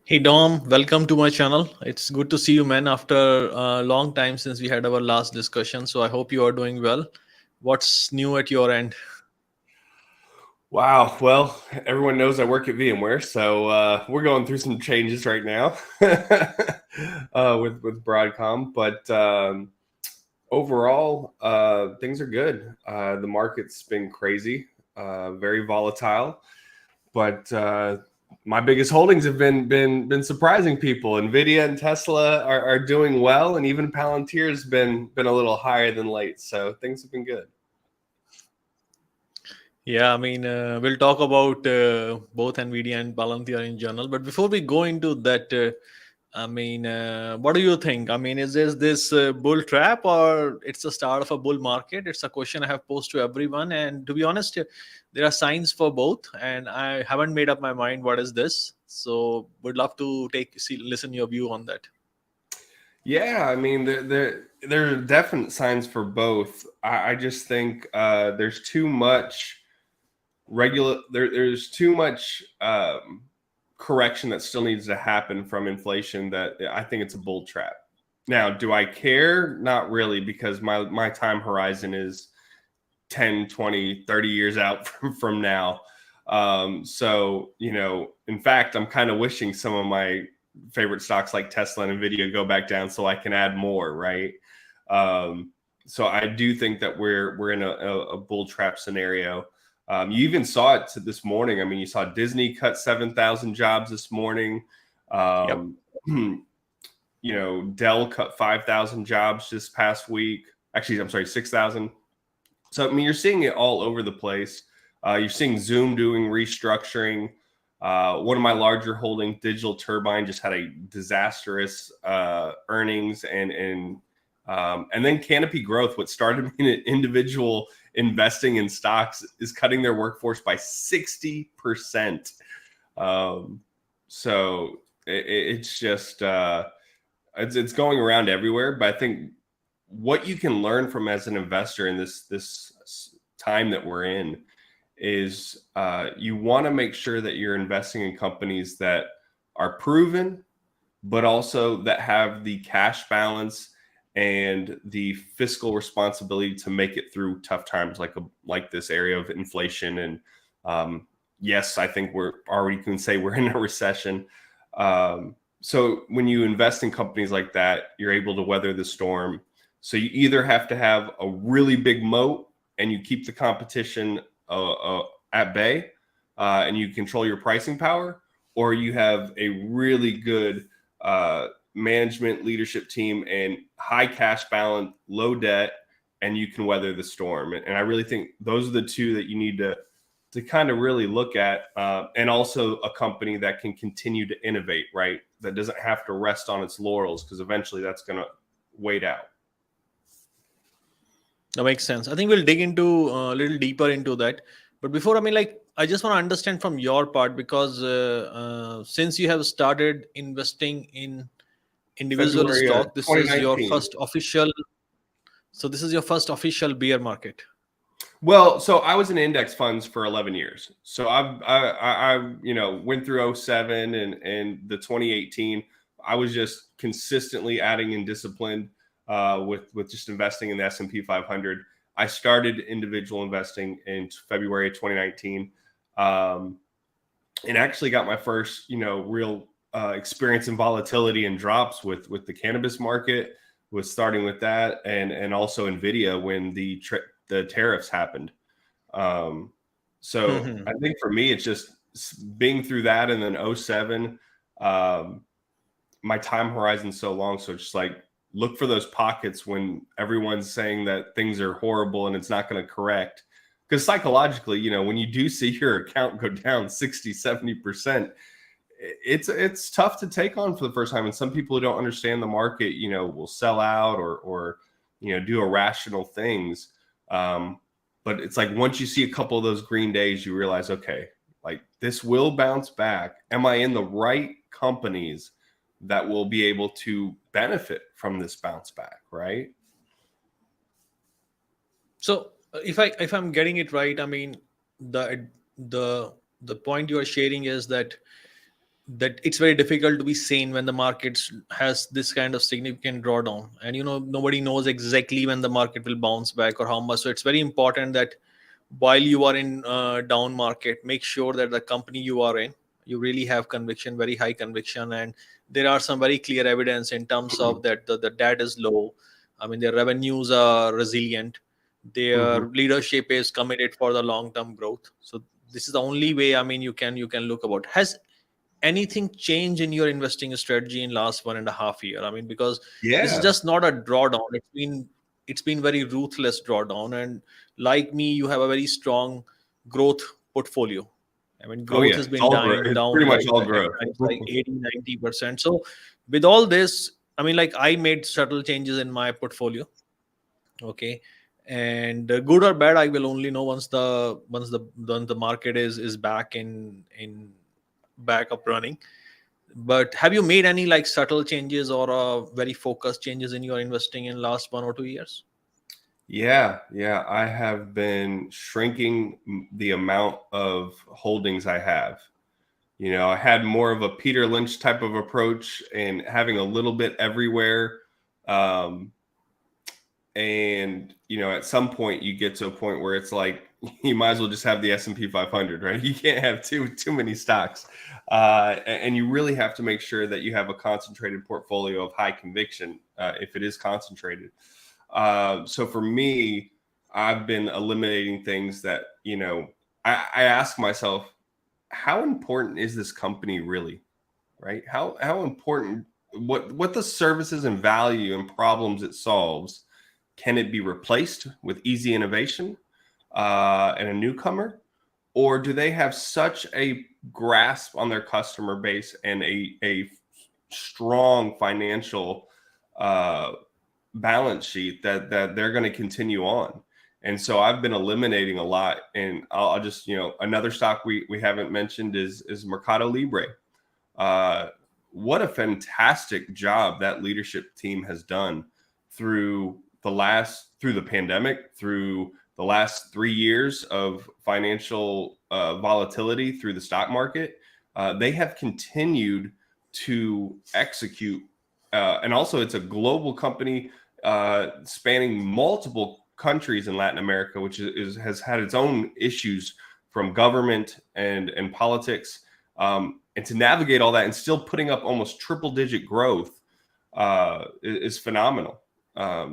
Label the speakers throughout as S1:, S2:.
S1: Hey Dom, welcome to my channel. It's good to see you, man, after a long time since we had our last discussion. So I hope you are doing well. What's new at your end?
S2: Wow. Well, everyone knows I work at VMware, so we're going through some changes right now with Broadcom. But overall, things are good. The market's been crazy, very volatile. But my biggest holdings have been surprising people. Nvidia and Tesla are doing well, and even Palantir's been a little higher than late. So things have been good.
S1: Yeah, we'll talk about both Nvidia and Palantir in general. But before we go into that, what do you think? Is this bull trap or it's the start of a bull market? It's a question I have posed to everyone. And to be honest, there are signs for both. And I haven't made up my mind what is this. So would love to listen your view on that.
S2: Yeah, I mean, there are definite signs for both. I just think there's too much there's too much correction that still needs to happen from inflation that I think it's a bull trap. Now, do I care? Not really, because my time horizon is 10, 20, 30 years out from now. So, in fact, I'm kind of wishing some of my favorite stocks like Tesla and Nvidia go back down so I can add more, right? So I do think that we're in a bull trap scenario. You even saw it this morning. I mean, you saw Disney cut 7,000 jobs this morning.
S1: Yep.
S2: Dell cut 5,000 jobs this past week. Actually, I'm sorry, 6,000. So, I mean, you're seeing it all over the place. You're seeing Zoom doing restructuring. One of my larger holdings, Digital Turbine, just had a disastrous earnings, and then Canopy Growth, what started being an individual investing in stocks, is cutting their workforce by 60%. So it's just it's going around everywhere. But I think what you can learn from as an investor in this time that we're in is you want to make sure that you're investing in companies that are proven, but also that have the cash balance and the fiscal responsibility to make it through tough times like this area of inflation. And yes, I think we're already can say we're in a recession. So when you invest in companies like that, you're able to weather the storm. So you either have to have a really big moat and you keep the competition at bay and you control your pricing power, or you have a really good management leadership team and high cash balance, low debt, and you can weather the storm. And I really think those are the two that you need to kind of really look at, and also a company that can continue to innovate, right? That doesn't have to rest on its laurels, because eventually that's going to wait out.
S1: That makes sense. I think we'll dig into a little deeper into that. But before, I just want to understand from your part because since you have started investing in individual
S2: February
S1: stock, this is your
S2: 2019.
S1: first official. So this is your first official bear market.
S2: Well, so I was in index funds for 11 years. So I went through 07 and the 2018. I was just consistently adding in discipline with just investing in the S&P 500. I started individual investing in February of 2019, and actually got my first real experience in volatility and drops with the cannabis market. Was starting with that, and also Nvidia when the tariffs happened. So I think for me, it's just being through that, and then 07, my time horizon's so long. So it's just like, look for those pockets when everyone's saying that things are horrible and it's not going to correct. Because psychologically, when you do see your account go down 60, 70%, it's tough to take on for the first time. And some people who don't understand the market, will sell out or do irrational things. But it's like, once you see a couple of those green days, you realize, okay, like, this will bounce back. Am I in the right companies that will be able to benefit from this bounce back, right?
S1: So if I'm getting it right, the the point you are sharing is that that it's very difficult to be sane when the market has this kind of significant drawdown, and nobody knows exactly when the market will bounce back or how much. So it's very important that while you are in down market, make sure that the company you are in, you really have conviction, very high conviction, and there are some very clear evidence in terms of that the debt is low. I mean, their revenues are resilient, their
S2: Mhm.
S1: leadership is committed for the long term growth. So this is the only way, I mean, you can look about. Has anything changed in your investing strategy in last 1.5 year? I mean, because this is
S2: Yeah.
S1: just not a drawdown. It's been very ruthless drawdown, and like me, you have a very strong growth portfolio. I mean,
S2: Oh
S1: growth
S2: yeah.
S1: has
S2: It's
S1: been
S2: all growth.
S1: dying
S2: It's
S1: down
S2: pretty much
S1: like
S2: all
S1: at
S2: growth.
S1: times like 80-90%. So with all this, I mean, like I made subtle changes in my portfolio. Okay. And good or bad, I will only know once the market is back in back up running. But have you made any like subtle changes or very focused changes in your investing in last 1 or 2 years?
S2: Yeah, yeah. I have been shrinking the amount of holdings I have. I had more of a Peter Lynch type of approach and having a little bit everywhere. Um, and at some point you get to a point where it's like you might as well just have the S&P 500, right? You can't have too many stocks, and you really have to make sure that you have a concentrated portfolio of high conviction if it is concentrated. So for me, I've been eliminating things that I ask myself, how important is this company really, right? How important, what the services and value and problems it solves, can it be replaced with easy innovation and a newcomer? Or do they have such a grasp on their customer base and a strong financial balance sheet that they're going to continue on? And so I've been eliminating a lot. And I'll just, another stock we haven't mentioned is Mercado Libre. Uh, what a fantastic job that leadership team has done through the pandemic, through the last 3 years of financial volatility through the stock market. They have continued to execute. And also it's a global company spanning multiple countries in Latin America, which has had its own issues from government and politics. And to navigate all that and still putting up almost triple digit growth is phenomenal.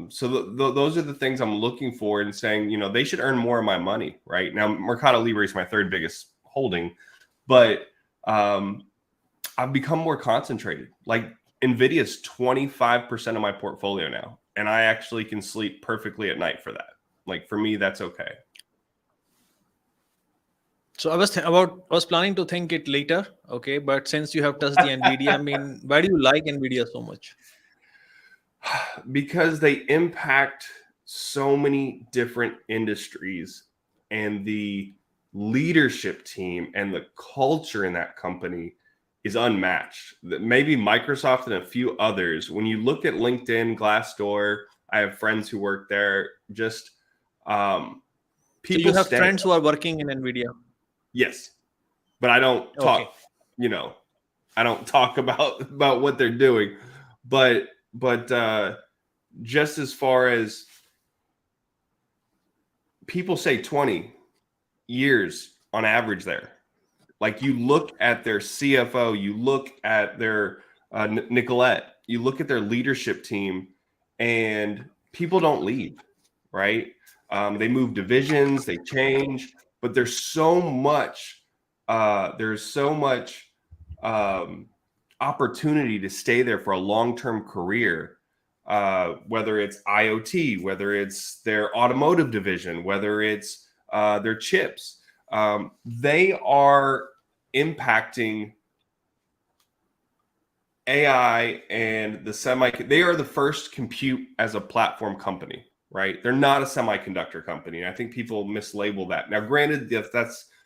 S2: So those are the things I'm looking for and saying, they should earn more of my money right now. Mercado Libre is my third biggest holding, but I've become more concentrated. Like Nvidia is 25% of my portfolio now, and I actually can sleep perfectly at night for that. Like for me, that's okay.
S1: So I was planning to think it later, okay, but since you have touched the Nvidia, I mean, why do you like Nvidia so much?
S2: Because they impact so many different industries, and the leadership team and the culture in that company is unmatched. Maybe Microsoft and a few others. When you look at LinkedIn, Glassdoor, I have friends who work there. Just
S1: So you
S2: people
S1: have
S2: stay.
S1: friends who are working in Nvidia.
S2: Yes, but I don't
S1: Okay.
S2: talk. You know, I don't talk about what they're doing. But just as far as people say 20 years on average there. Like you look at their CFO, you look at their Nicolette, you look at their leadership team, and people don't leave, right? They move divisions, they change, but there's so much opportunity to stay there for a long-term career. Whether it's IoT, whether it's their automotive division, whether it's their chips, they are impacting AI and they are the first compute as a platform company, right? They're not a semiconductor company. And I think people mislabel that. Now, granted,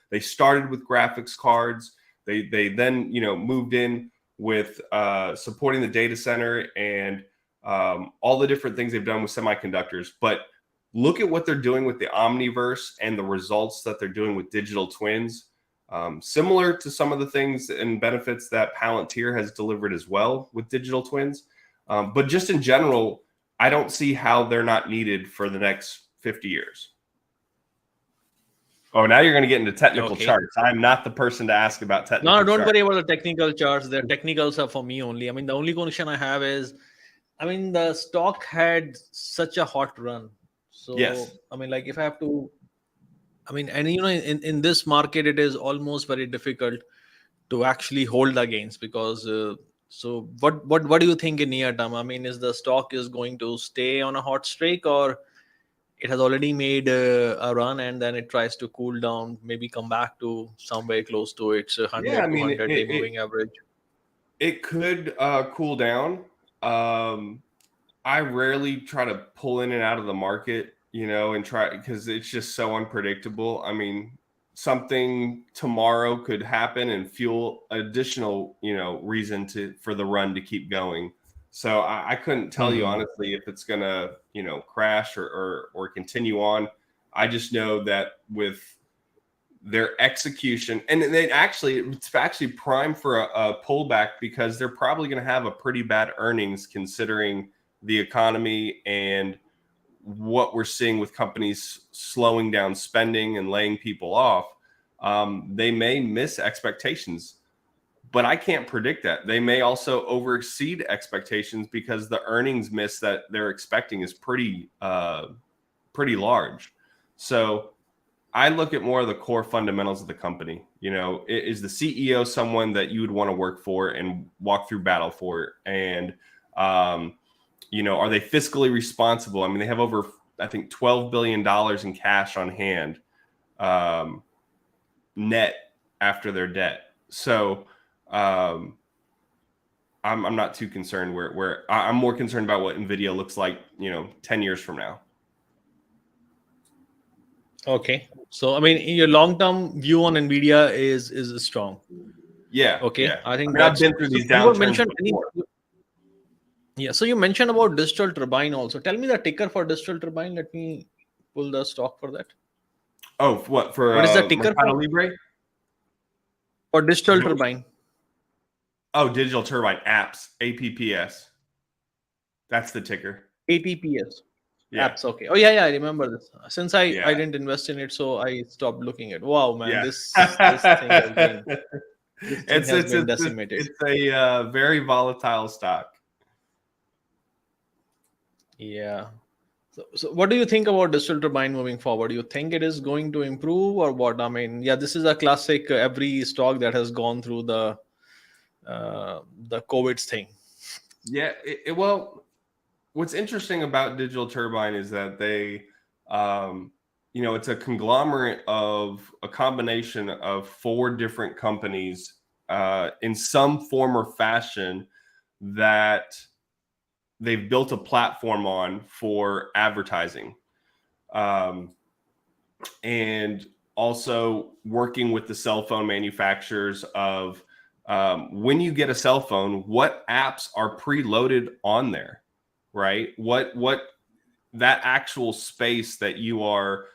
S2: they started with graphics cards. They then, moved in with supporting the data center and all the different things they've done with semiconductors. But look at what they're doing with the Omniverse and the results that they're doing with digital twins. Similar to some of the things and benefits that Palantir has delivered as well with digital twins. But just in general, I don't see how they're not needed for the next 50 years. Oh, now you're going to get into technical charts. I'm not the person to ask about technical charts.
S1: No, don't worry about the technical charts. The technicals are for me only. I mean, the only question I have is, I mean, the stock had such a hot run. So,
S2: yes.
S1: I mean, like if I have to, I mean, and you know, in this market, it is almost very difficult to actually hold the gains because so what do you think in near term? I mean, is the stock is going to stay on a hot streak, or it has already made a run and then it tries to cool down, maybe come back to somewhere close to its 100 to 100 day moving average?
S2: It could cool down. I rarely try to pull in and out of the market, you know, and try because it's just so unpredictable. I mean, something tomorrow could happen and fuel additional, you know, reason for the run to keep going. So I couldn't tell you honestly if it's gonna, you know, crash or continue on. I just know that with their execution, and it's actually prime for a pullback because they're probably going to have a pretty bad earnings considering the economy and what we're seeing with companies slowing down spending and laying people off. They may miss expectations, but I can't predict that. They may also overexceed expectations because the earnings miss that they're expecting is pretty large. So I look at more of the core fundamentals of the company. You know, is the CEO someone that you would want to work for and walk through battle for? And, you know, are they fiscally responsible? I mean, they have over, I think, $12 billion in cash on hand, net after their debt. So I'm not too concerned where I'm more concerned about what Nvidia looks like, you know, 10 years from now.
S1: Okay. So, I mean, your long-term view on Nvidia is strong.
S2: Yeah.
S1: Okay.
S2: Yeah.
S1: I think
S2: I've been through these downturns before.
S1: Yeah. So you mentioned about digital turbine also. Tell me the ticker for digital turbine. Let me pull the stock for that.
S2: Oh, what
S1: is the ticker
S2: Mercado Libre?
S1: For digital turbine.
S2: Oh, digital turbine apps, APPS. That's the ticker.
S1: APPS.
S2: Yeah.
S1: Apps. Okay. Oh yeah, I remember this. Since I didn't invest in it, so I stopped looking at. Wow, man, this thing has been decimated.
S2: It's a very volatile stock.
S1: Yeah. So what do you think about digital turbine moving forward? Do you think it is going to improve or what? I mean, yeah, this is a classic. Every stock that has gone through the COVID thing.
S2: Yeah. Well, what's interesting about digital turbine is that they, you know, it's a conglomerate of a combination of 4 different companies in some form or fashion that they've built a platform on for advertising, and also working with the cell phone manufacturers of when you get a cell phone, what apps are preloaded on there, right? What that actual space that you are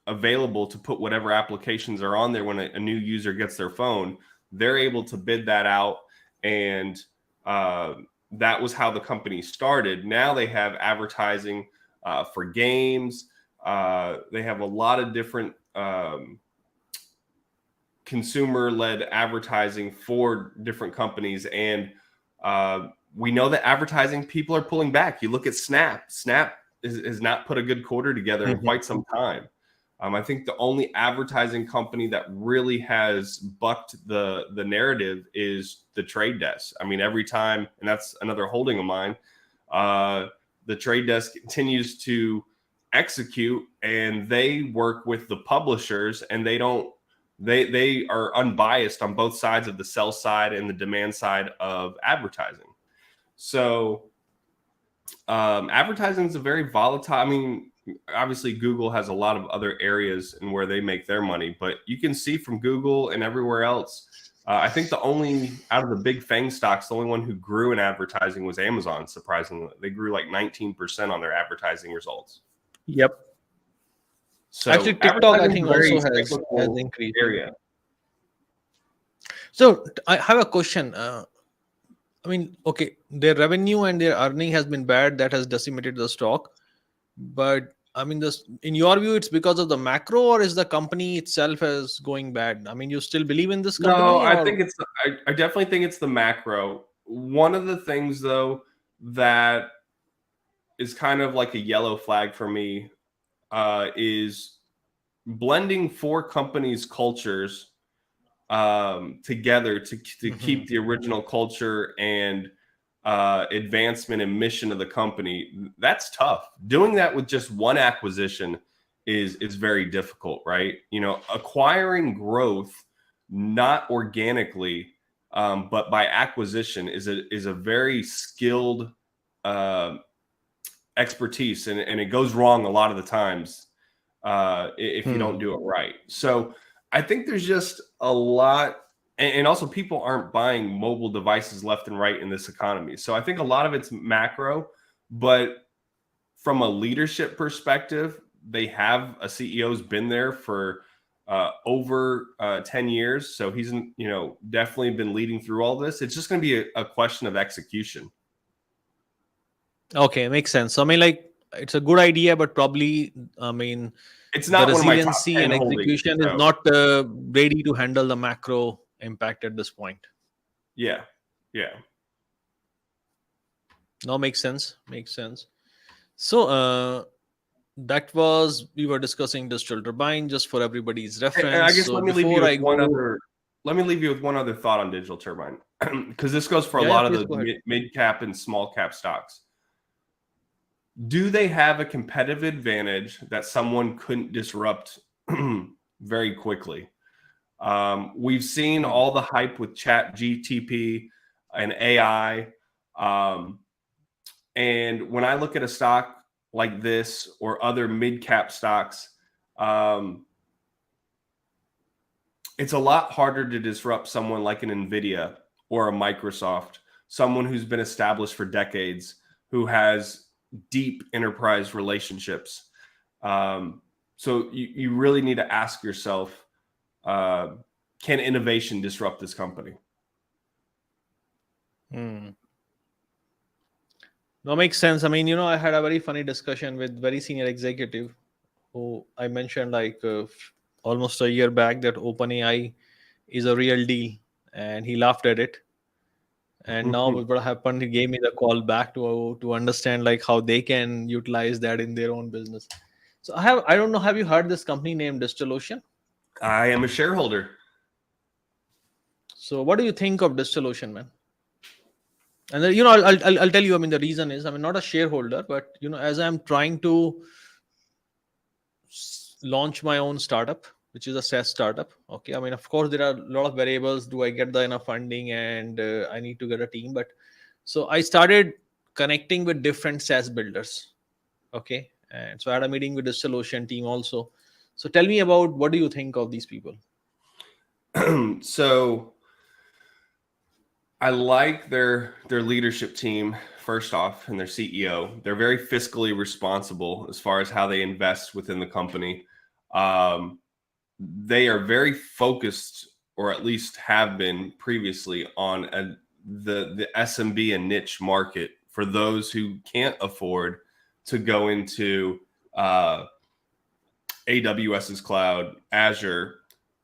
S2: available to put whatever applications are on there when a new user gets their phone, they're able to bid that out. And that was how the company started. Now they have advertising for games. They have a lot of different consumer-led advertising for different companies. And we know that advertising people are pulling back. You look at Snap. Snap has not put a good quarter together in quite some time. I think the only advertising company that really has bucked the narrative is the Trade Desk. I mean, every time, and that's another holding of mine, the Trade Desk continues to execute, and they work with the publishers, and they are unbiased on both sides of the sell side and the demand side of advertising. So advertising is a very volatile. I mean, obviously Google has a lot of other areas in where they make their money, but you can see from Google and everywhere else, I think the only out of the big FANG stocks, the only one who grew in advertising was Amazon. Surprisingly, they grew like 19% on their advertising results.
S1: Yep.
S2: So
S1: Actually, TikTok, I
S2: advertising is
S1: think,
S2: a very
S1: also has
S2: cyclical
S1: increased.
S2: area.
S1: So I have a question. I mean, okay, their revenue and their earning has been bad. That has decimated the stock. But I mean, this in your view, it's because of the macro, or is the company itself is going bad? I mean, you still believe in this
S2: No,
S1: company,
S2: I
S1: or
S2: think I definitely think it's the macro. One of the things though that is kind of like a yellow flag for me is blending four companies' cultures together to
S1: Mhm.
S2: keep the original culture and advancement and mission of the company. That's tough. Doing that with just one acquisition is very difficult, right? You know, acquiring growth not organically, but by acquisition is a very skilled uh, expertise, and it goes wrong a lot of the times if you don't
S1: Hmm.
S2: do it right. So I think there's just a lot, and also people aren't buying mobile devices left and right in this economy. So I think a lot of it's macro, but from a leadership perspective, they have a CEO's been there for over 10 years. So he's, definitely been leading through all this. It's just going to be a question of execution.
S1: Okay, makes sense. So, I mean, like, it's a good idea, but probably, I mean,
S2: It's
S1: the
S2: not one of my top
S1: resiliency
S2: 10
S1: and
S2: holdings.
S1: execution is
S2: So
S1: not ready to handle the macro impact at this point.
S2: yeah. Yeah.
S1: No, makes sense. Makes sense. So, that was we were discussing digital turbine just for everybody's
S2: And I
S1: reference.
S2: guess
S1: So before I go,
S2: let me leave you with one other thought on digital turbine, because this goes for a
S1: yeah, yeah,
S2: lot of
S1: please
S2: the
S1: go ahead.
S2: mid cap and small cap stocks. Do they have a competitive advantage that someone couldn't disrupt very quickly? We've seen
S1: Hmm.
S2: all the hype with chat GTP and AI. Um, and when I look at a stock like this or other mid cap stocks, um, it's a lot harder to disrupt someone like an Nvidia or a Microsoft, someone who's been established for decades, who has deep enterprise relationships. So you really need to ask yourself, uh, can innovation disrupt this company?
S1: Hmm. No, makes sense. I mean, I had a very funny discussion with very senior executive who I mentioned like almost a year back that OpenAI is a real deal, and he laughed at it. And now what happened? He gave me the call back to understand like how they can utilize that in their own business. So I don't know, have you heard this company named DigitalOcean?
S2: I am a shareholder.
S1: So what do you think of DigitalOcean, man? And then, I'll tell you. I mean, the reason is, I mean, not a shareholder, but as I'm trying to launch my own startup, which is a SaaS startup. Okay, I mean, of course, there are a lot of variables. Do I get the enough funding, and I need to get a team? But so I started connecting with different SaaS builders. Okay, and so I had a meeting with the DigitalOcean team also. So tell me about what do you think of these people?
S2: So I like their leadership team first off, and their CEO. They're very fiscally responsible as far as how they invest within the company. Um, they are very focused, or at least have been previously, on the SMB and niche market for those who can't afford to go into AWS's cloud, Azure,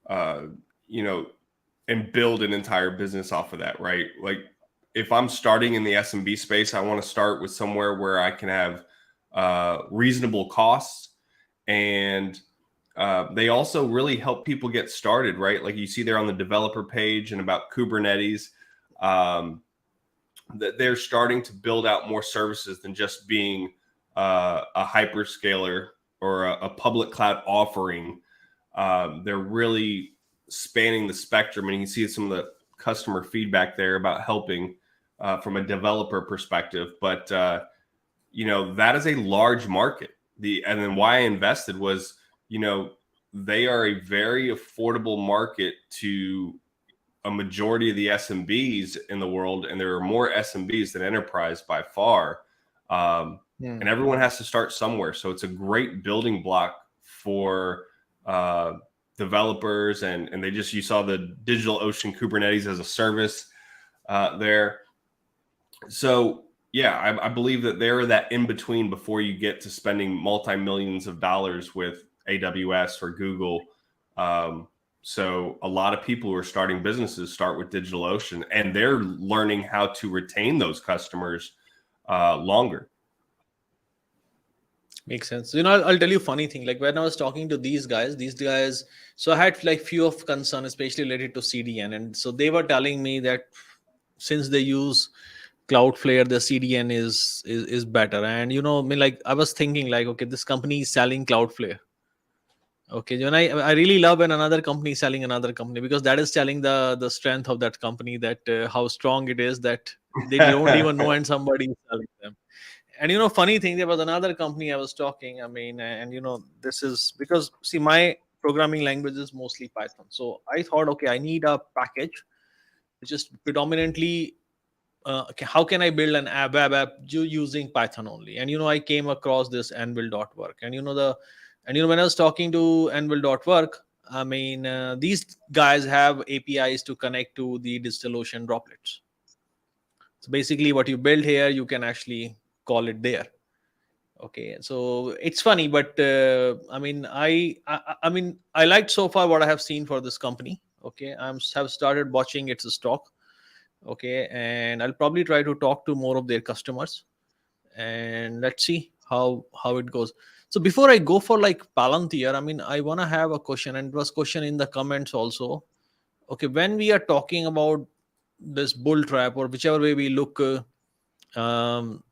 S2: uh, you know, and build an entire business off of that, right? Like if I'm starting in the SMB space, I want to start with somewhere where I can have reasonable costs, and they also really help people get started, right? Like you see there on the developer page and about Kubernetes, um, that they're starting to build out more services than just being a hyperscaler or a public cloud offering. They're really spanning the spectrum, and you can see some of the customer feedback there about helping from a developer perspective. But that is a large market. And then why I invested was, they are a very affordable market to a majority of the SMBs in the world, and there are more SMBs than enterprise by far. And
S1: Hmm.
S2: everyone has to start somewhere. So it's a great building block for developers, and you saw the DigitalOcean Kubernetes as a service there. So yeah, I believe that they're that in between before you get to spending multi-millions of dollars with AWS or Google. So a lot of people who are starting businesses start with DigitalOcean, and they're learning how to retain those customers longer.
S1: Makes sense. I'll tell you a funny thing. Like when I was talking to these guys, so I had like few of concern, especially related to CDN. And so they were telling me that since they use Cloudflare, the CDN is better. And like I was thinking like, okay, this company is selling Cloudflare. Okay, I really love when another company is selling another company, because that is telling the strength of that company, that how strong it is, that they don't even know and somebody is selling them. And funny thing, there was another company I was talking. I mean, and this is because, see, my programming language is mostly Python. So I thought, okay, I need a package which is predominantly okay, how can I build an web app using Python only? And I came across this Anvil.work, and when I was talking to Anvil.work, I mean, these guys have APIs to connect to the DigitalOcean droplets. So basically, what you build here, you can actually call it there. Okay, so it's funny, but I mean, I mean, I liked so far what I have seen for this company. Okay, have started watching its stock. Okay, and I'll probably try to talk to more of their customers, and let's see how it goes. So before I go for like Palantir, I mean, I want to have a question, and it was question in the comments also. Okay, when we are talking about this bull trap, or whichever way we look, um,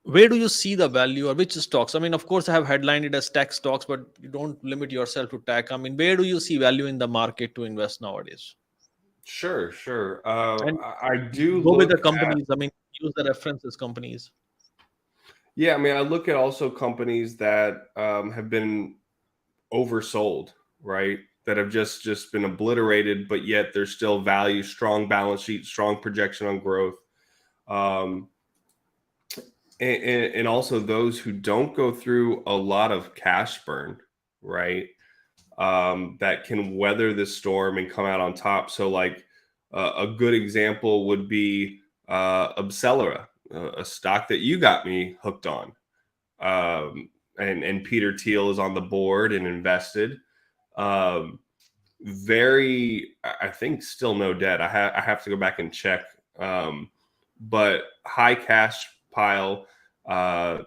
S1: where do you see the value, or which stocks? I mean, of course, I have headlined it as tech stocks, but you don't limit yourself to tech. I mean, where do you see value in the market to invest nowadays?
S2: Sure.
S1: And
S2: I do
S1: go with the
S2: look at,
S1: companies. I mean, use the references companies.
S2: yeah, I mean, I look at also companies that have been oversold, right? That have just been obliterated, but yet there's still value, strong balance sheet, strong projection on growth. Um, and also those who don't go through a lot of cash burn, right? That can weather the storm and come out on top. So, like a good example would be Obselera, a stock that you got me hooked on. And Peter Thiel is on the board and invested. Um, I think still no debt. I have to go back and check. But high cash pile. I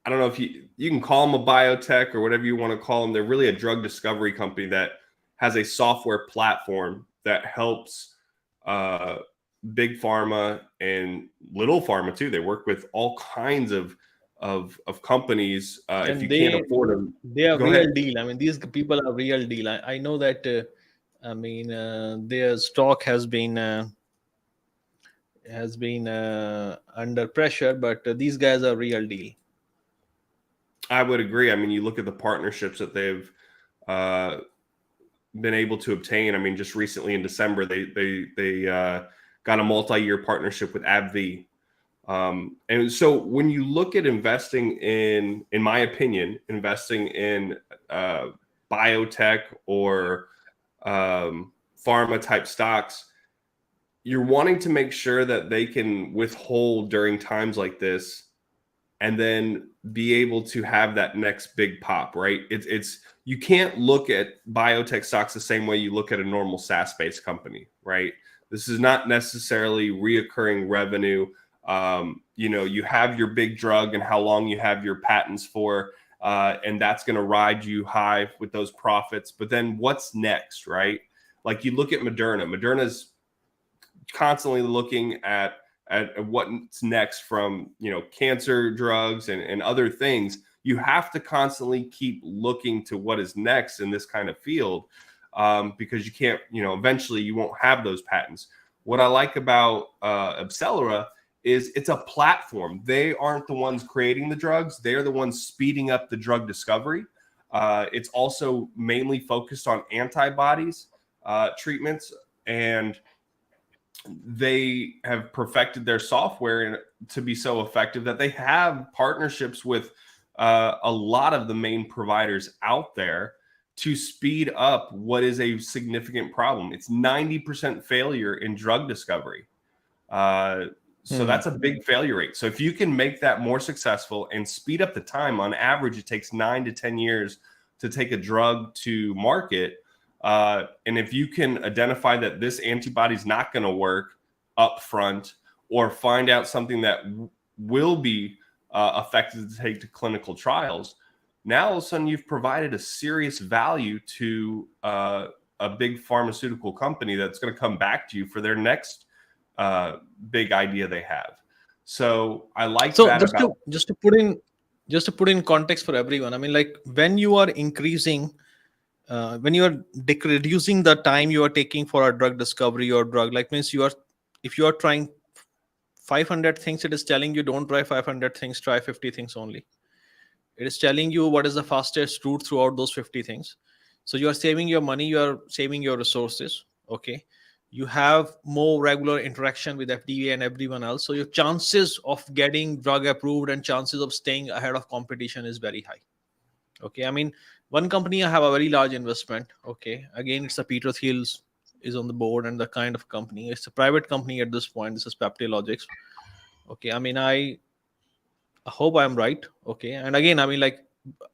S2: don't know if you can call them a biotech or whatever you want to call them. They're really a drug discovery company that has a software platform that helps big pharma and little pharma too. They work with all kinds of companies. If
S1: And
S2: you can't afford them,
S1: they are
S2: go ahead.
S1: real deal. I mean, these people are real deal. I know that. I mean, their stock has been under pressure, but these guys are real deal.
S2: I would agree. I mean, you look at the partnerships that they've been able to obtain. I mean, just recently in December, they got a multi-year partnership with AbbVie. And so when you look at investing in my opinion, investing in biotech or pharma type stocks, you're wanting to make sure that they can withhold during times like this and then be able to have that next big pop, right? It's you can't look at biotech stocks the same way you look at a normal SaaS-based company, right? This is not necessarily reoccurring revenue. You have your big drug and how long you have your patents for, and that's going to ride you high with those profits. But then what's next, right? Like you look at Moderna. Moderna's constantly looking at what's next from cancer drugs and other things. You have to constantly keep looking to what is next in this kind of field, because you can't, eventually you won't have those patents. What I like about Obselera is it's a platform. They aren't the ones creating the drugs. They're the ones speeding up the drug discovery. It's also mainly focused on antibodies treatments, and they have perfected their software to be so effective that they have partnerships with a lot of the main providers out there to speed up what is a significant problem. It's 90% failure in drug discovery. So that's a big failure rate. So if you can make that more successful and speed up the time, on average, it takes 9 to 10 years to take a drug to market. And if you can identify that this antibody is not going to work up front, or find out something that will be effective to take to clinical trials, now all of a sudden you've provided a serious value to a big pharmaceutical company that's going to come back to you for their next big idea they have. So I like
S1: So
S2: that about.
S1: just to put in context for everyone, I mean, like when you are increasing, when you are reducing the time you are taking for a drug discovery or drug, like means if you are trying 500 things, it is telling you don't try 500 things, try 50 things only. It is telling you what is the fastest route throughout those 50 things. So you are saving your money, you are saving your resources. Okay. You have more regular interaction with FDA and everyone else. So your chances of getting drug approved and chances of staying ahead of competition is very high. Okay. I mean, one company I have a very large investment. Okay. Again, it's a Peter Thiel's is on the board and the kind of company. It's a private company at this point. This is Peptilogics. Okay. I mean, I hope I'm right. Okay. And again, I mean, like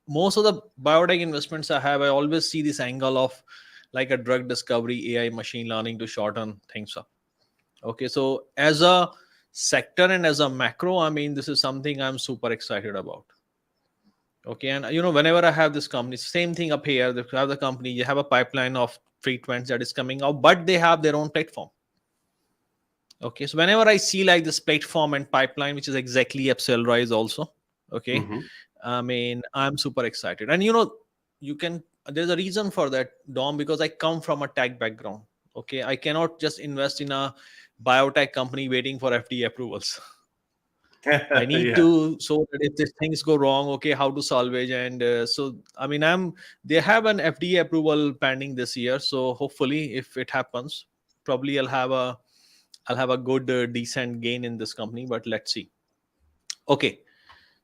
S1: most of the biotech investments I have, I always see this angle of like a drug discovery, AI, machine learning to shorten things up. Okay. So as a sector and as a macro, I mean, this is something I'm super excited about. Okay. And whenever I have this company, same thing up here, they have the company, you have a pipeline of treatments that is coming out, but they have their own platform. Okay. So whenever I see like this platform and pipeline, which is exactly Epsilrise also. Okay.
S2: Mm-hmm.
S1: I mean, I'm super excited. And there's a reason for that, Dom, because I come from a tech background. Okay. I cannot just invest in a biotech company waiting for FDA approvals. I need to, so that if these things go wrong, okay, how to salvage. And so, I mean, they have an FDA approval pending this year. So hopefully if it happens, probably I'll have a good, decent gain in this company, but let's see. Okay.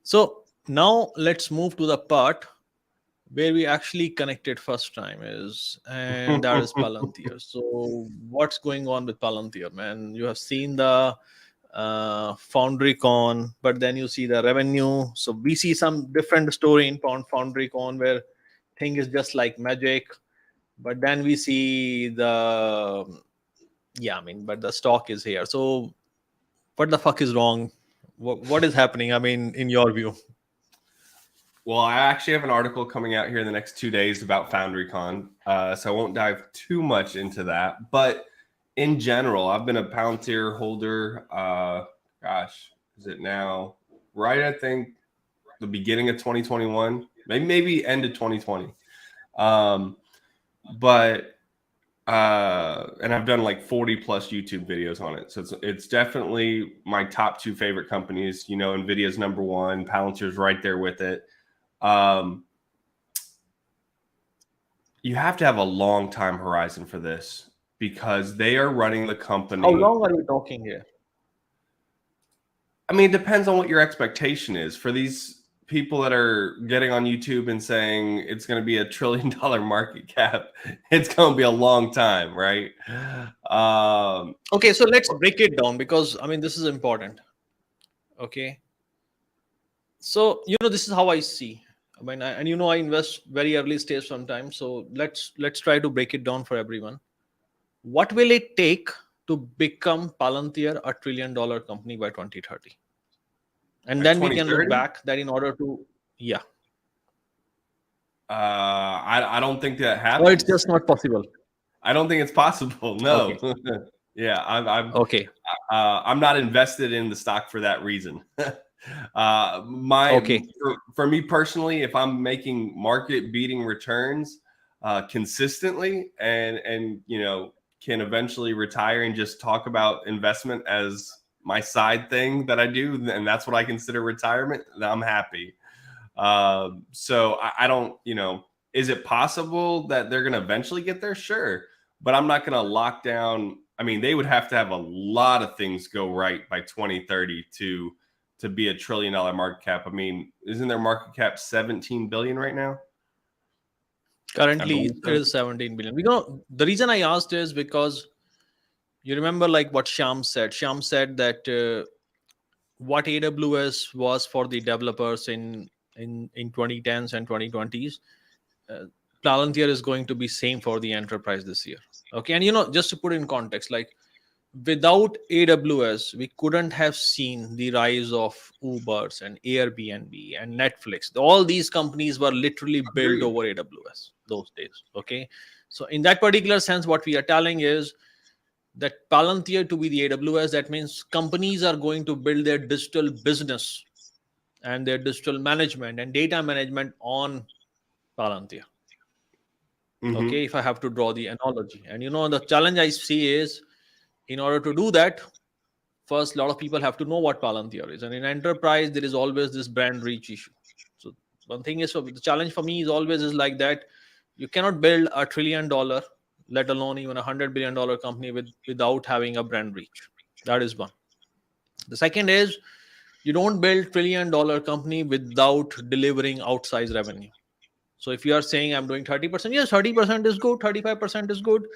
S1: So now let's move to the part where we actually connected first time and that is Palantir. So what's going on with Palantir, man? You have seen the FoundryCon, but then you see the revenue. So we see some different story in FoundryCon where thing is just like magic, but then we see but the stock is here. So what the fuck is wrong? What is happening? I mean, in your view?
S2: Well, I actually have an article coming out here in the next 2 days about FoundryCon, so I won't dive too much into that. But in general, I've been a Palantir holder. Is it now? Right, I think the beginning of 2021, maybe end of 2020. And I've done like 40 plus YouTube videos on it. So it's definitely my top two favorite companies. Nvidia's number one, Palantir's right there with it. You have to have a long time horizon for this because they are running the company.
S1: How long are you talking here?
S2: I mean, it depends on what your expectation is. For these people that are getting on YouTube and saying it's going to be $1 trillion market cap, it's going to be a long time, right?
S1: Okay, so let's break it down because I mean this is important. Okay, so this is how I see. I mean, I invest very early stage sometimes. So let's try to break it down for everyone. What will it take to become Palantir a $1 trillion company by 2030? And then we can look back that in order to,
S2: I don't think that happens.
S1: Or it's just not possible.
S2: I don't think it's possible. No.
S1: Okay.
S2: Yeah, I'm
S1: okay.
S2: I'm not invested in the stock for that reason. For me personally, if I'm making market beating returns consistently and can eventually retire and just talk about investment as my side thing that I do, and that's what I consider retirement, then I'm happy. So I don't, is it possible that they're going to eventually get there? Sure. But I'm not going to lock down. I mean, they would have to have a lot of things go right by 2030 to to be $1 trillion market cap. I mean, isn't their market cap 17 billion right now?
S1: Currently, it is 17 billion. The reason I asked is because you remember like what Shyam said. Shyam said that what AWS was for the developers in 2010s and 2020s, Palantir is going to be same for the enterprise this year. Okay, and just to put in context, like without AWS, we couldn't have seen the rise of Ubers and Airbnb and Netflix. All these companies were literally built over AWS those days. Okay, so in that particular sense, what we are telling is that Palantir to be the AWS, that means companies are going to build their digital business and their digital management and data management on Palantir. Okay, if I have to draw the analogy. And the challenge I see is, in order to do that, first, a lot of people have to know what Palantir is. And in enterprise, there is always this brand reach issue. So one thing is, so the challenge for me is always is like that. You cannot build $1 trillion, let alone even $100 billion company without having a brand reach. That is one. The second is, you don't build $1 trillion company without delivering outsized revenue. So if you are saying I'm doing 30%, yes, 30% is good, 35% is good,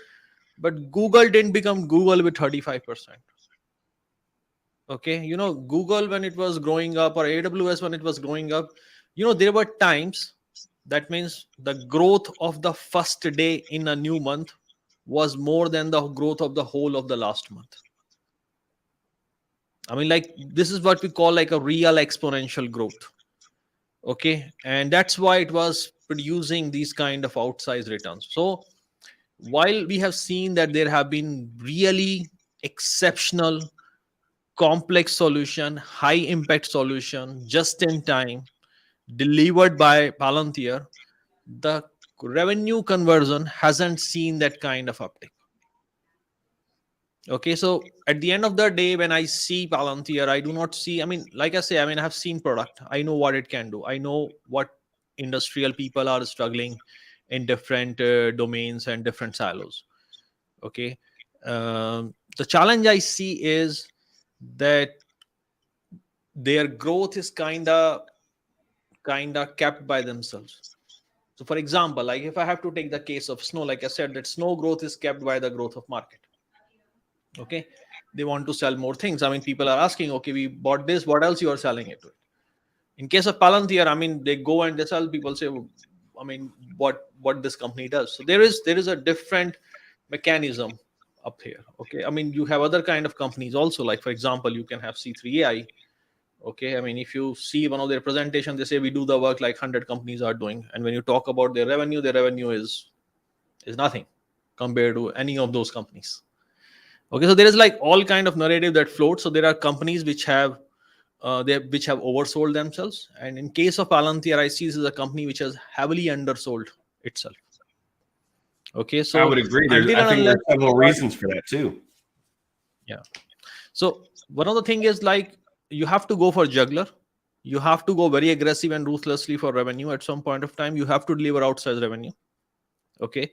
S1: but Google didn't become Google with 35%. Okay, Google when it was growing up, or AWS when it was growing up, there were times, that means the growth of the first day in a new month was more than the growth of the whole of the last month. I mean, like, this is what we call like a real exponential growth. Okay, and that's why it was producing these kind of outsized returns. So while we have seen that there have been really exceptional complex solution, high impact solution, just in time, delivered by Palantir, the revenue conversion hasn't seen that kind of uptick. Okay, so at the end of the day, when I see Palantir, I do not see, I mean, like I say, I have seen product. I know what it can do. I know what industrial people are struggling in different domains and different silos. Okay. The challenge I see is that their growth is kind of kept by themselves. So for example, like if I have to take the case of snow, like I said, that snow growth is kept by the growth of market. Okay, they want to sell more things. I mean, people are asking, okay, we bought this, what else you are selling it with? In case of Palantir, I mean, they go and they sell, people say, I mean, what this company does. So there is a different mechanism up here. Okay, I mean, you have other kind of companies also, like for example, you can have C3AI. Okay, I mean, if you see one of their presentations, they say we do the work like 100 companies are doing, and when you talk about their revenue is nothing compared to any of those companies. Okay, so there is like all kind of narrative that floats. So there are companies which have oversold themselves, and in case of Palantir, I see this is a company which has heavily undersold itself. Okay, so
S2: I would agree. I think there's several reasons for that too.
S1: Yeah. So one of the thing is, like, you have to go for juggler. You have to go very aggressive and ruthlessly for revenue. At some point of time, you have to deliver outsized revenue. Okay,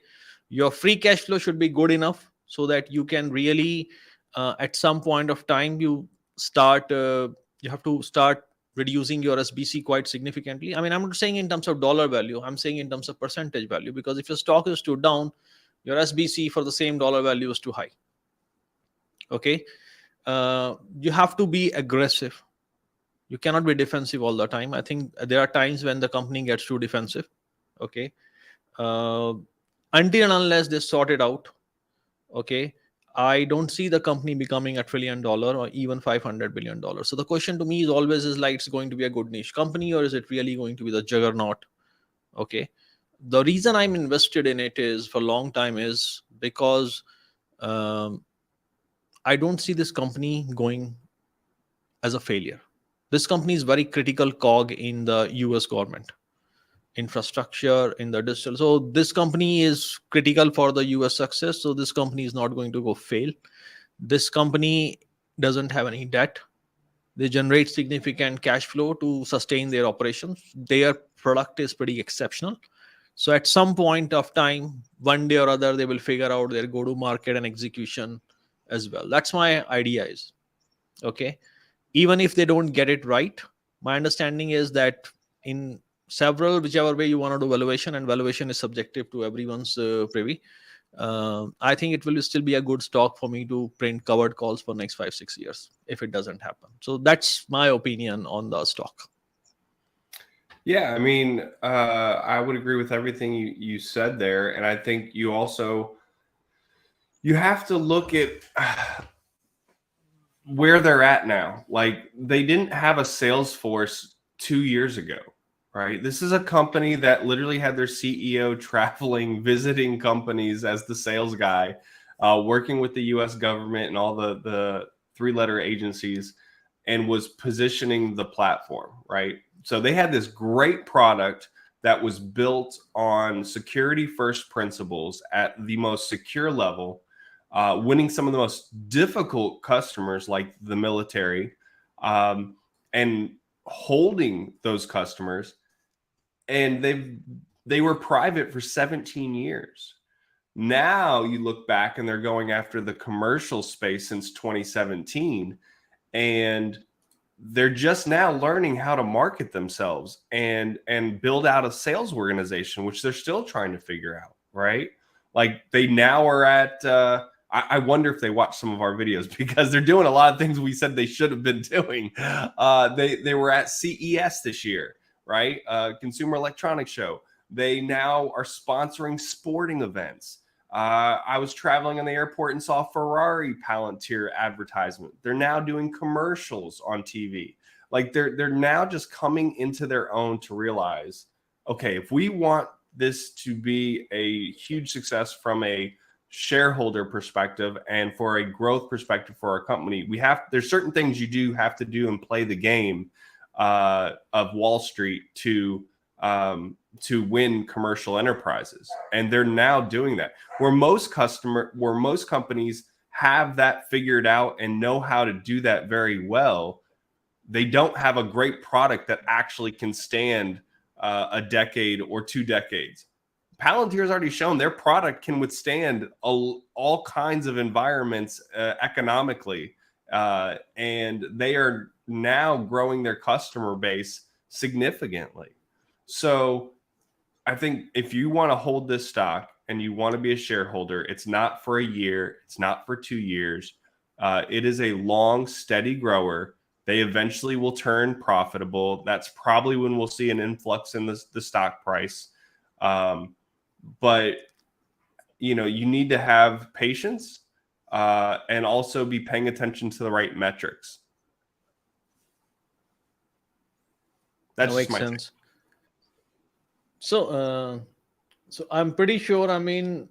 S1: your free cash flow should be good enough so that you can really, at some point of time, you have to start reducing your SBC quite significantly. I mean, I'm not saying in terms of dollar value. I'm saying in terms of percentage value, because if your stock is too down, your SBC for the same dollar value is too high. Okay, you have to be aggressive. You cannot be defensive all the time. I think there are times when the company gets too defensive. Okay, until and unless they sort it out. Okay, I don't see the company becoming $1 trillion or even $500 billion. So the question to me is always is like, it's going to be a good niche company, or is it really going to be the juggernaut? Okay, the reason I'm invested in it is for a long time is because I don't see this company going as a failure. This company is very critical cog in the US government infrastructure, in the digital. So this company is critical for the US success. So this company is not going to go fail. This company doesn't have any debt. They generate significant cash flow to sustain their operations. Their product is pretty exceptional. So at some point of time, one day or other, they will figure out their go-to-market and execution as well. That's my idea is. Okay. even if they don't get it right. My understanding is that in several, whichever way you want to do valuation, and valuation is subjective to everyone's privy, I think it will still be a good stock for me to print covered calls for next 5-6 years if it doesn't happen. So that's my opinion on the stock.
S2: Yeah, I mean, I would agree with everything you said there, and I think you have to look at where they're at now. Like, they didn't have a sales force 2 years ago, right? This is a company that literally had their CEO traveling, visiting companies as the sales guy, working with the U.S. government and all the three-letter agencies, and was positioning the platform, right? So they had this great product that was built on security first principles at the most secure level, winning some of the most difficult customers like the military, and holding those customers. And they were private for 17 years. Now you look back and they're going after the commercial space since 2017, and they're just now learning how to market themselves and build out a sales organization, which they're still trying to figure out, right? Like, they now are at I wonder if they watch some of our videos, because they're doing a lot of things we said they should have been doing. They were at CES this year, right? Consumer Electronics Show. They now are sponsoring sporting events. I was traveling in the airport and saw Ferrari Palantir advertisement. They're now doing commercials on TV. Like, they're now just coming into their own to realize, okay, if we want this to be a huge success from a shareholder perspective and for a growth perspective for our company, there's certain things you do have to do and play the game of Wall Street to win commercial enterprises. And they're now doing that. Where most companies have that figured out and know how to do that very well, they don't have a great product that actually can stand a decade or 2 decades. Palantir has already shown their product can withstand all kinds of environments economically, and they are now growing their customer base significantly. So I think if you want to hold this stock and you want to be a shareholder, it's not for a year, it's not for 2 years. It is a long, steady grower. They eventually will turn profitable. That's probably when we'll see an influx in the stock price. But you need to have patience and also be paying attention to the right metrics.
S1: That makes sense. So I'm pretty sure, I mean,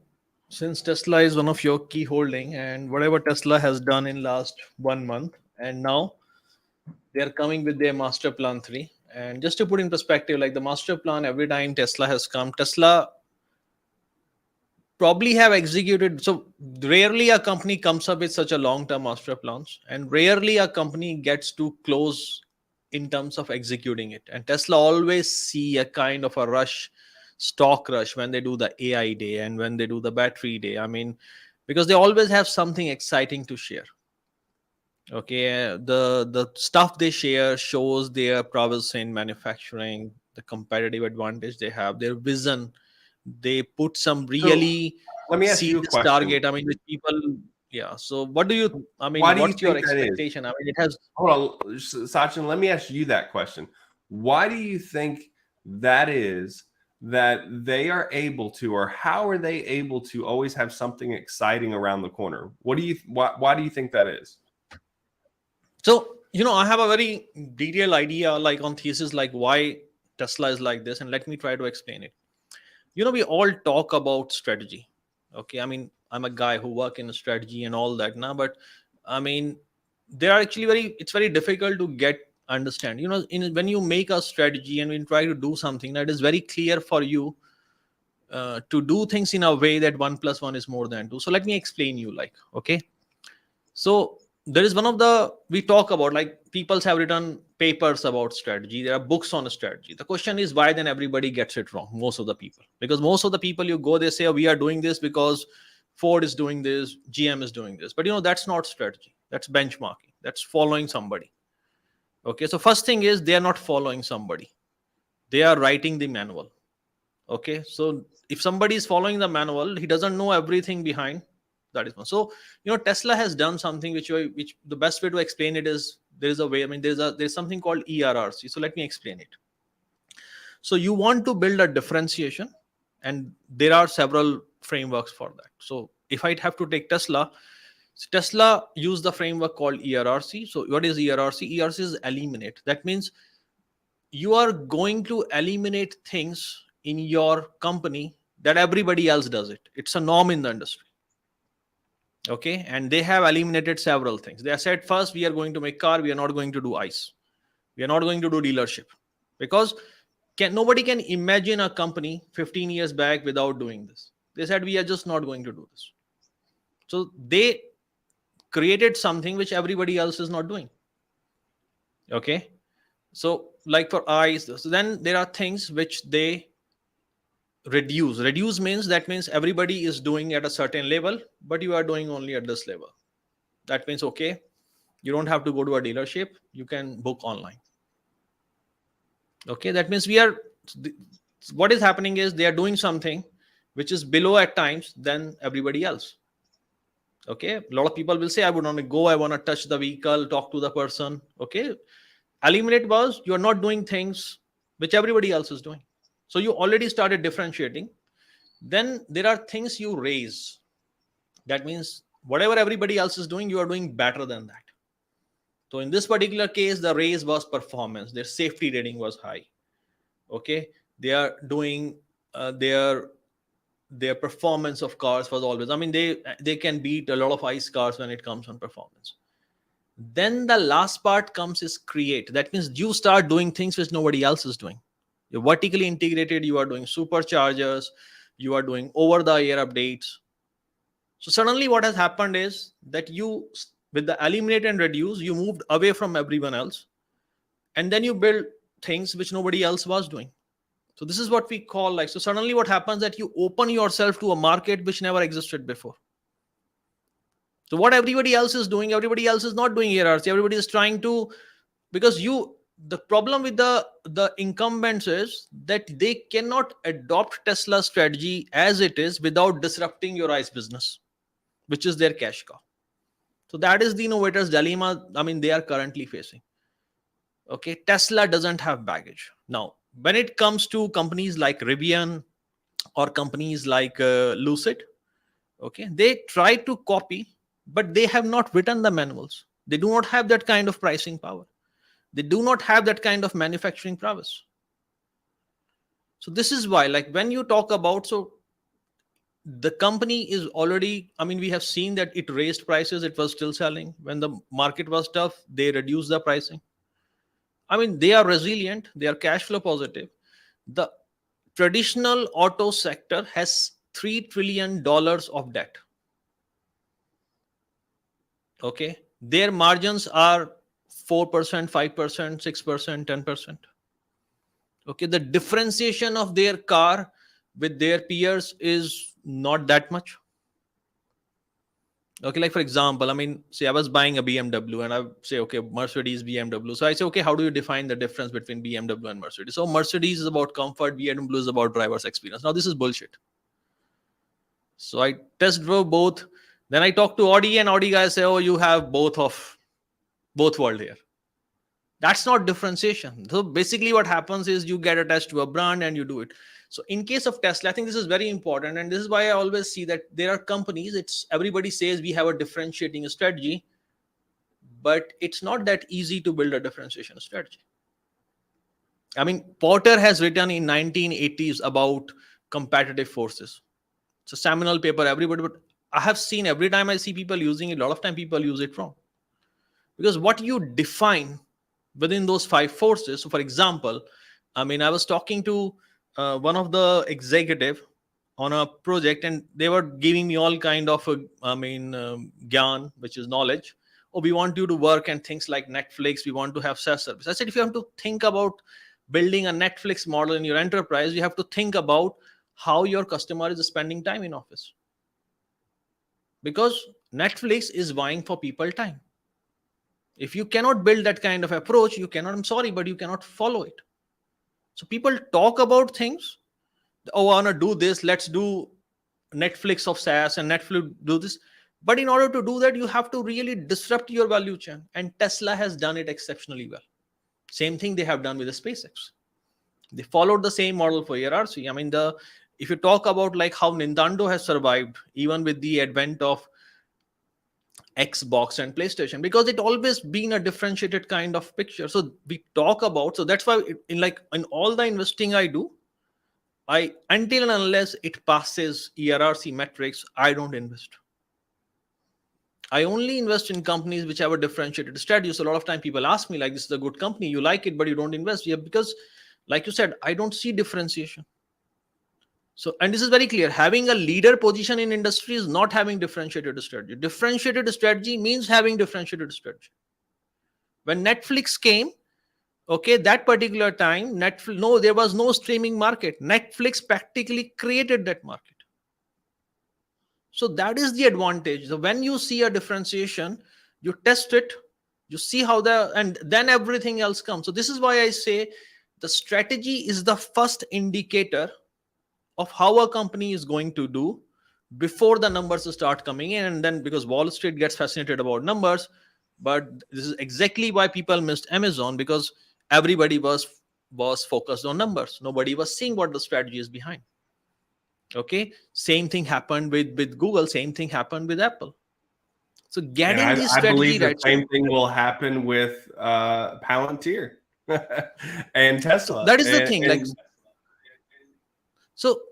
S1: since Tesla is one of your key holding, and whatever Tesla has done in last 1 month, and now they're coming with their master plan 3. And just to put in perspective, like the master plan, every time Tesla has come, Tesla probably have executed. So rarely a company comes up with such a long-term master plans, and rarely a company gets to close in terms of executing it. And Tesla always see a kind of a stock rush when they do the AI day and when they do the battery day. I mean, because they always have something exciting to share. Okay, the stuff they share shows their prowess in manufacturing, the competitive advantage they have, their vision. They put some really
S2: let me ask you a question.
S1: Target. I mean, with people. Yeah. So what do you? I mean, what's your expectation? I mean, it has.
S2: Hold on, Sachin. Let me ask you that question. Why do you think that is? That they are able to, or how are they able to always have something exciting around the corner? Why do you think that is?
S1: So, I have a very detailed idea, like on thesis, like why Tesla is like this, and let me try to explain it. We all talk about strategy. Okay, I mean, I'm a guy who work in strategy and all that now, but I mean, they are actually it's very difficult to understand. When you make a strategy and when you try to do something that is very clear for you to do things in a way that 1 + 1 is more than 2. So let me explain you, okay. So there is we talk about, like, people have written papers about strategy. There are books on strategy. The question is, why then everybody gets it wrong? Most of the people, because most of the people you go, they say, oh, we are doing this because Ford is doing this, GM is doing this. But that's not strategy. That's benchmarking. That's following somebody. Okay, so first thing is they are not following somebody. They are writing the manual. Okay, so if somebody is following the manual, he doesn't know everything behind. That is one. So Tesla has done something which the best way to explain it is there is a way. I mean, there's something called ERRC. So let me explain it. So you want to build a differentiation, and there are several frameworks for that. So if I have to take Tesla, Tesla use the framework called ERRC. So what is ERRC? ERRC is eliminate. That means you are going to eliminate things in your company that everybody else does it. It's a norm in the industry. Okay, and they have eliminated several things. They have said, first, we are going to make car, we are not going to do ICE, we are not going to do dealership, because nobody can imagine a company 15 years back without doing this. They said, we are just not going to do this. So they created something which everybody else is not doing. Okay, so like for ICE, so then there are things which they reduce means that means everybody is doing at a certain level, but you are doing only at this level. That means, okay, you don't have to go to a dealership, you can book online. Okay, that means what is happening is they are doing something which is below at times than everybody else. Okay, a lot of people will say, I would want to go, I want to touch the vehicle, talk to the person. Okay, eliminate was you are not doing things which everybody else is doing. So you already started differentiating. Then there are things you raise. That means whatever everybody else is doing, you are doing better than that. So in this particular case, the raise was performance. Their safety rating was high. Okay, they are doing their performance of cars was always. I mean, they can beat a lot of ICE cars when it comes on performance. Then the last part comes is create. That means you start doing things which nobody else is doing. You're vertically integrated. You are doing superchargers. You are doing over-the-air updates. So suddenly what has happened is that you, with the eliminate and reduce, you moved away from everyone else. And then you build things which nobody else was doing. So this is what we call like, so suddenly what happens that you open yourself to a market which never existed before. So what everybody else is doing, everybody else is not doing ERRC. Everybody is trying to, because the problem with the incumbents is that they cannot adopt Tesla strategy as it is without disrupting your ICE business, which is their cash cow. So that is the innovator's dilemma. I mean, they are currently facing. Okay, Tesla doesn't have baggage. Now, when it comes to companies like Rivian or companies like Lucid, okay, they try to copy, but they have not written the manuals. They do not have that kind of pricing power. They do not have that kind of manufacturing prowess. So this is why, like when you talk about, so the company is already, I mean, we have seen that it raised prices, it was still selling. When the market was tough, they reduced the pricing. I mean, they are resilient, they are cash flow positive. The traditional auto sector has $3 trillion of debt. Okay, their margins are 4%, 5%, 6%, 10%. Okay, the differentiation of their car with their peers is not that much. Okay, like for example, I mean, say I was buying a BMW and I say, okay, Mercedes, BMW. So I say, okay, how do you define the difference between BMW and Mercedes? So Mercedes is about comfort, BMW is about driver's experience. Now this is bullshit. So I test drove both. Then I talk to Audi, and Audi guys say, oh, you have both world here. That's not differentiation. So basically what happens is you get attached to a brand and you do it. So in case of Tesla, I think this is very important. And this is why I always see that there are companies, it's everybody says we have a differentiating strategy, but it's not that easy to build a differentiation strategy. I mean, Porter has written in 1980s about competitive forces. It's a seminal paper, everybody, but I have seen every time I see people using it, a lot of time people use it wrong. Because what you define within those 5 forces. So for example, I mean, I was talking to one of the executive on a project, and they were giving me all kind of gyan, which is knowledge. Oh, we want you to work and things like Netflix, we want to have SaaS service. I said, if you have to think about building a Netflix model in your enterprise, you have to think about how your customer is spending time in office, because Netflix is buying for people time. If you cannot build that kind of approach, you cannot, I'm sorry, but you cannot follow it. So people talk about things. Oh, I want to do this. Let's do Netflix of SaaS and Netflix do this. But in order to do that, you have to really disrupt your value chain. And Tesla has done it exceptionally well. Same thing they have done with the SpaceX. They followed the same model for ARC. I mean, if you talk about like how Nintendo has survived, even with the advent of Xbox and PlayStation, because it always been a differentiated kind of picture. So we talk about, so that's why in all the investing I do, I until and unless it passes ERRC metrics, I don't invest. I only invest in companies which have a differentiated strategy. So a lot of time people ask me like, this is a good company, you like it, but you don't invest. Yeah, because like you said, I don't see differentiation. So, and this is very clear, having a leader position in industry is not having differentiated strategy. Differentiated strategy means having differentiated strategy. When Netflix came, okay, that particular time, there was no streaming market. Netflix practically created that market. So that is the advantage. So when you see a differentiation, you test it, you see how and then everything else comes. So this is why I say the strategy is the first indicator of how a company is going to do before the numbers start coming in. And then because Wall Street gets fascinated about numbers, but this is exactly why people missed Amazon, because everybody was focused on numbers. Nobody was seeing what the strategy is behind. Okay, same thing happened with Google, same thing happened with Apple. So getting the
S2: I
S1: strategy
S2: believe the
S1: right.
S2: same thing will happen with Palantir and Tesla.
S1: That is the thing. Like, so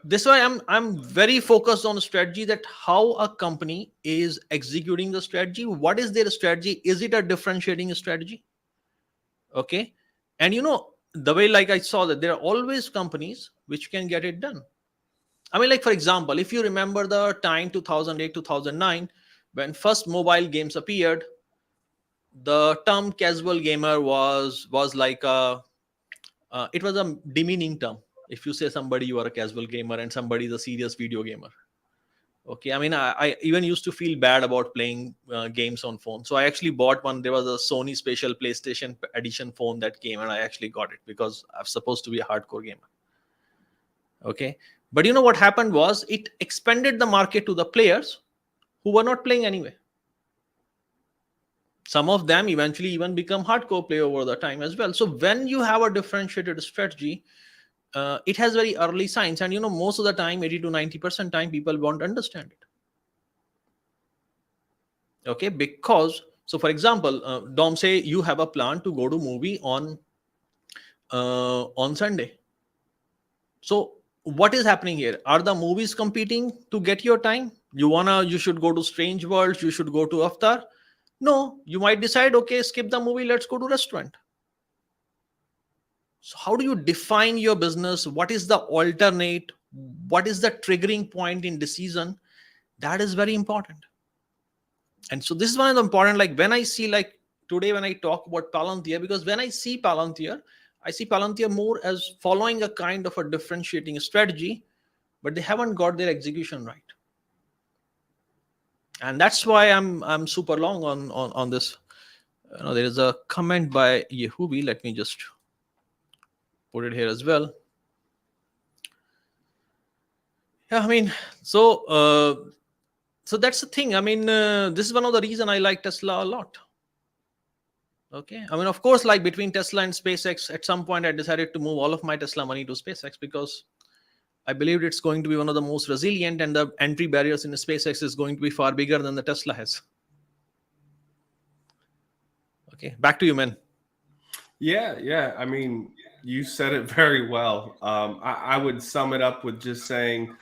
S1: this is why I'm very focused on strategy, that how a company is executing the strategy. What is their strategy? Is it a differentiating strategy? Okay. And the way, like I saw that there are always companies which can get it done. I mean, like, for example, if you remember the time 2008, 2009, when first mobile games appeared, the term casual gamer was like it was a demeaning term. If you say somebody you are a casual gamer and somebody is a serious video gamer. Okay, I mean, I even used to feel bad about playing games on phone. So I actually bought one. There was a Sony special PlayStation edition phone that came, and I actually got it because I'm supposed to be a hardcore gamer. Okay, but what happened was it expanded the market to the players who were not playing anyway. Some of them eventually even become hardcore player over the time as well. So when you have a differentiated strategy, it has very early signs, and most of the time, 80 to 90% time, people won't understand it. Okay, because so for example, Dom, say you have a plan to go to movie on Sunday. So what is happening here? Are the movies competing to get your time? You should go to Strange Worlds, you should go to Avatar. No, you might decide, okay, skip the movie, let's go to restaurant. So how do you define your business? What is the alternate? What is the triggering point in decision? That is very important. And so this is one of the important, like when I see, like today when I talk about Palantir, because when I see Palantir more as following a kind of a differentiating strategy, but they haven't got their execution right. And that's why I'm super long on this. There is a comment by Yehubi. Let me just put it here as well. Yeah, I mean, so that's the thing. I mean, this is one of the reasons I like Tesla a lot. Okay, I mean, of course, like between Tesla and SpaceX, at some point I decided to move all of my Tesla money to SpaceX because I believed it's going to be one of the most resilient, and the entry barriers in SpaceX is going to be far bigger than the Tesla has. Okay, back to you, man.
S2: Yeah. I mean, you said it very well. I would sum it up with just saying,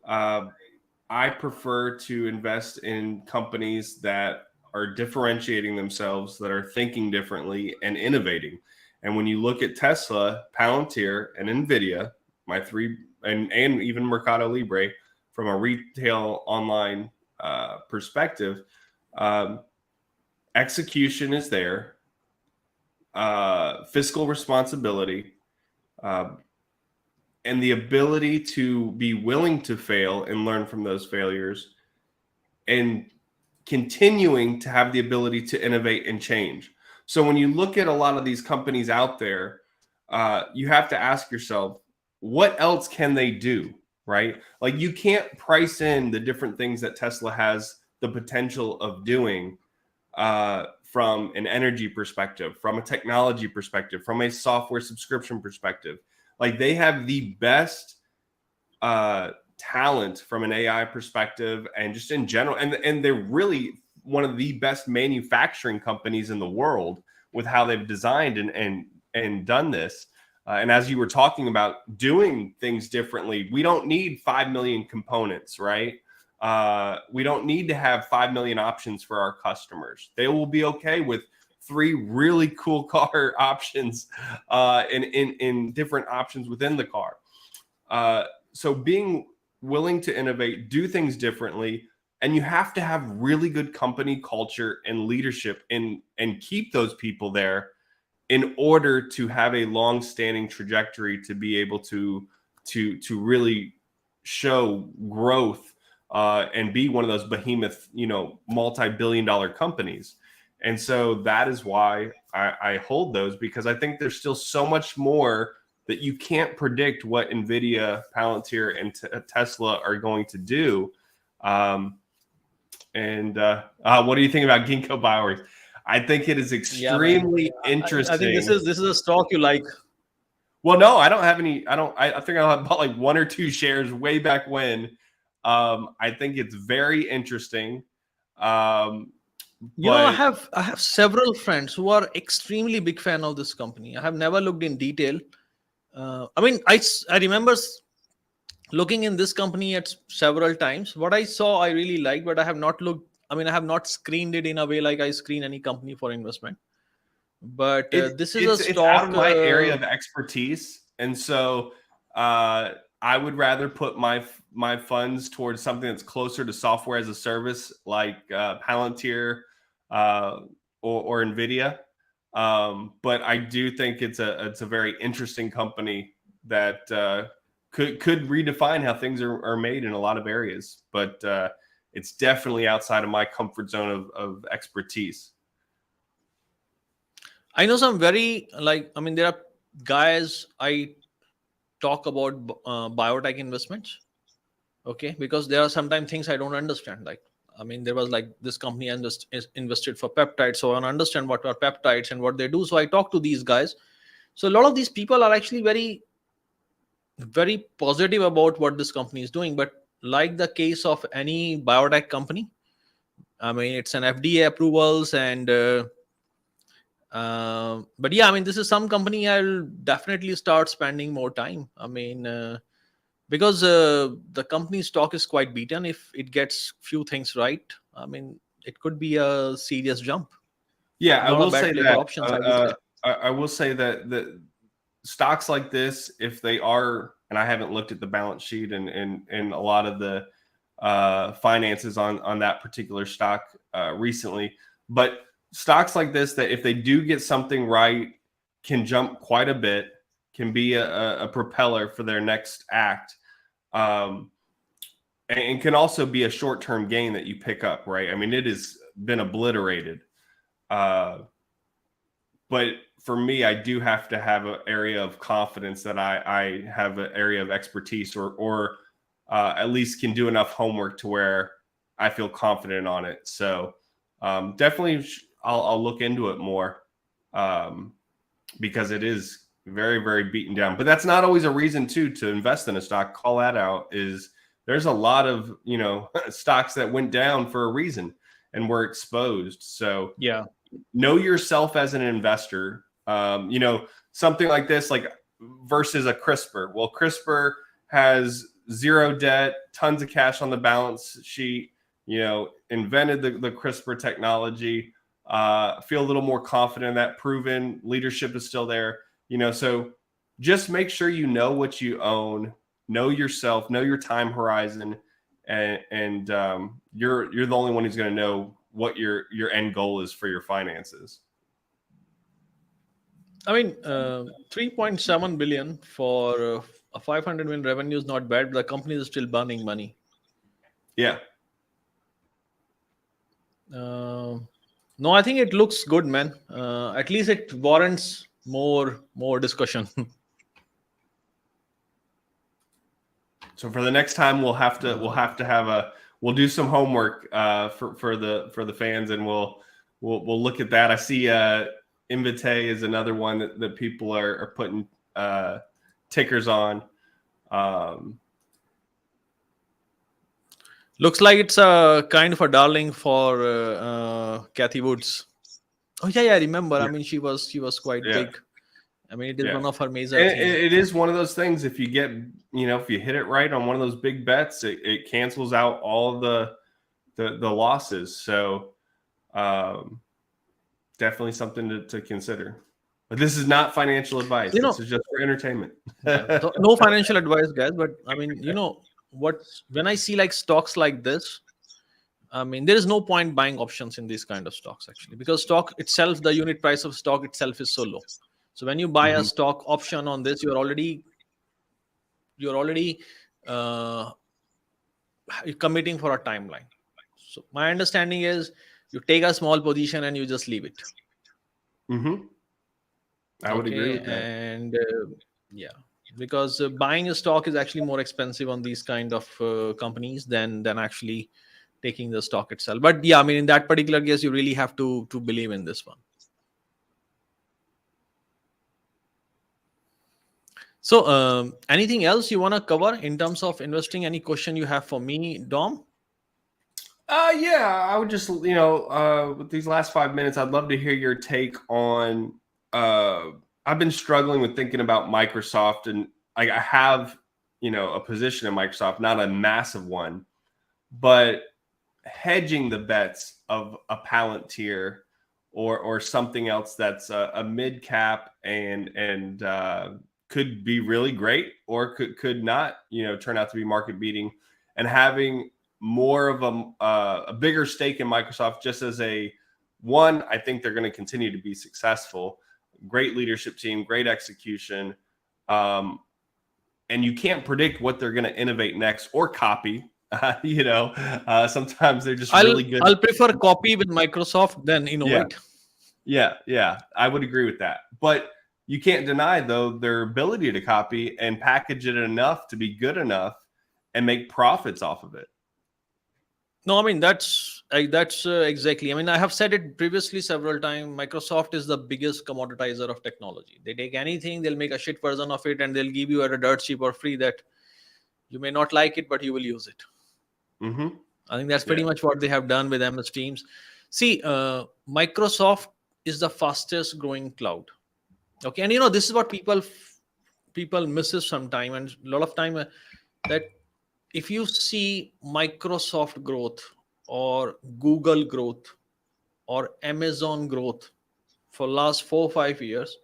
S2: I prefer to invest in companies that are differentiating themselves, that are thinking differently and innovating. And when you look at Tesla, Palantir, and Nvidia, my three, and even Mercado Libre, from a retail online perspective, execution is there, fiscal responsibility, and the ability to be willing to fail and learn from those failures, and continuing to have the ability to innovate and change. So when you look at a lot of these companies out there, you have to ask yourself, what else can they do, right? Like you can't price in the different things that Tesla has the potential of doing from an energy perspective, from a technology perspective, from a software subscription perspective. Like they have the best talent from an AI perspective and just in general. And they're really one of the best manufacturing companies in the world with how they've designed and done this. And as you were talking about doing things differently, we don't need 5 million components, right? We don't need to have 5 million options for our customers. They will be okay with 3 really cool car options in different options within the car. So being willing to innovate, do things differently, and you have to have really good company culture and leadership and keep those people there in order to have a long-standing trajectory to be able to really show growth and be one of those behemoth, multi-billion-dollar companies. And so that is why I hold those, because I think there's still so much more that you can't predict what Nvidia, Palantir, and Tesla are going to do. What do you think about Ginkgo Bioworks? I think it is extremely interesting.
S1: I think this is a stock you like.
S2: Well, no, I don't have any. I think I bought like 1 or 2 shares way back when. I think it's very interesting.
S1: I have several friends who are extremely big fan of this company. I have never looked in detail. I remember looking in this company at several times. What I saw, I really liked, but I have not looked. I have not screened it in a way like I screen any company for investment. But this is a stock.
S2: It's out of my area of expertise, and so I would rather put my funds towards something that's closer to software as a service, like Palantir or Nvidia. But I do think it's a very interesting company that could redefine how things are made in a lot of areas. But it's definitely outside of my comfort zone of expertise.
S1: I know some very there are guys I talk about biotech investments. Okay, because there are sometimes things I don't understand. There was this company invested for peptides, so I want to understand what are peptides and what they do. So I talk to these guys. So a lot of these people are actually very, very positive about what this company is doing. But like the case of any biotech company, it's an FDA approvals and. But yeah, this is some company I'll definitely start spending more time. Because the company's stock is quite beaten. If it gets few things right, it could be a serious jump.
S2: Yeah,
S1: Not
S2: I will
S1: a bad
S2: say
S1: play
S2: that.
S1: for options, I would say.
S2: I will say that stocks like this, if they are, and I haven't looked at the balance sheet and a lot of the finances on that particular stock recently, but stocks like this, that if they do get something right, can jump quite a bit, can be a propeller for their next act, and can also be a short-term gain that you pick up, right? It has been obliterated. But for me, I do have to have an area of confidence that I have an area of expertise or at least can do enough homework to where I feel confident on it. So definitely I'll look into it more because it is very, very beaten down. But that's not always a reason to invest in a stock. Call that out. There's a lot of stocks that went down for a reason and were exposed. So
S1: yeah,
S2: know yourself as an investor. Something like this, like versus a CRISPR. Well, CRISPR has 0 debt, tons of cash on the balance sheet. Invented the CRISPR technology. Feel a little more confident in that. Proven leadership is still there. So just make sure you know what you own, know yourself, know your time horizon, and you're the only one who's going to know what your end goal is for your finances.
S1: 3.7 billion for a 500 million revenue is not bad, but the company is still burning money.
S2: Yeah.
S1: No, I think it looks good, man. At least it warrants more discussion.
S2: So for the next time, we'll do some homework for the fans, and we'll look at that. I see Invite is another one that people are putting tickers on.
S1: Looks like it's a kind of a darling for Kathy Woods. Oh yeah, I remember.
S2: Yeah.
S1: I mean, she was quite
S2: Yeah.
S1: big. I mean, it is
S2: Yeah.
S1: one of her major
S2: And
S1: themes.
S2: it is one of those things. If you get, if you hit it right on one of those big bets, it cancels out all of the losses. So definitely something to consider. But this is not financial advice. This is just for entertainment.
S1: So no financial advice, guys. But I mean, when I see like stocks like this, I mean, there is no point buying options in these kind of stocks actually, because stock itself, the unit price of stock itself is so low. So when you buy a stock option on this, you're already uh, committing for a timeline. So my understanding is you take a small position and you just leave it.
S2: I would agree with that.
S1: And yeah, because buying a stock is actually more expensive on these kind of companies than actually taking the stock itself. But yeah, I mean, in that particular case, you really have to believe in this one. So anything else you want to cover in terms of investing? Any question you have for me, Dom?
S2: Yeah, I would just, with these last 5 minutes, I'd love to hear your take on. I've been struggling with thinking about Microsoft, and I have, a position in Microsoft, not a massive one, but hedging the bets of a Palantir or something else that's a mid cap and could be really great, or could not, turn out to be market beating, and having more of a bigger stake in Microsoft, just as I think they're going to continue to be successful. Great leadership team, great execution. And you can't predict what they're going to innovate next or copy. Sometimes they're just really good.
S1: I'll prefer copy with Microsoft than innovate.
S2: Yeah. I would agree with that. But you can't deny, though, their ability to copy and package it enough to be good enough and make profits off of it.
S1: No, I mean, that's exactly. I mean, I have said it previously several times. Microsoft is the biggest commoditizer of technology. They take anything, they'll make a shit version of it, and they'll give you at a dirt cheap or free that you may not like it, but you will use it. I think that's pretty much what they have done with MS Teams. See, Microsoft is the fastest growing cloud. Okay, and this is what people misses sometime, and a lot of time that if you see Microsoft growth or Google growth or Amazon growth for last 4 or 5 years,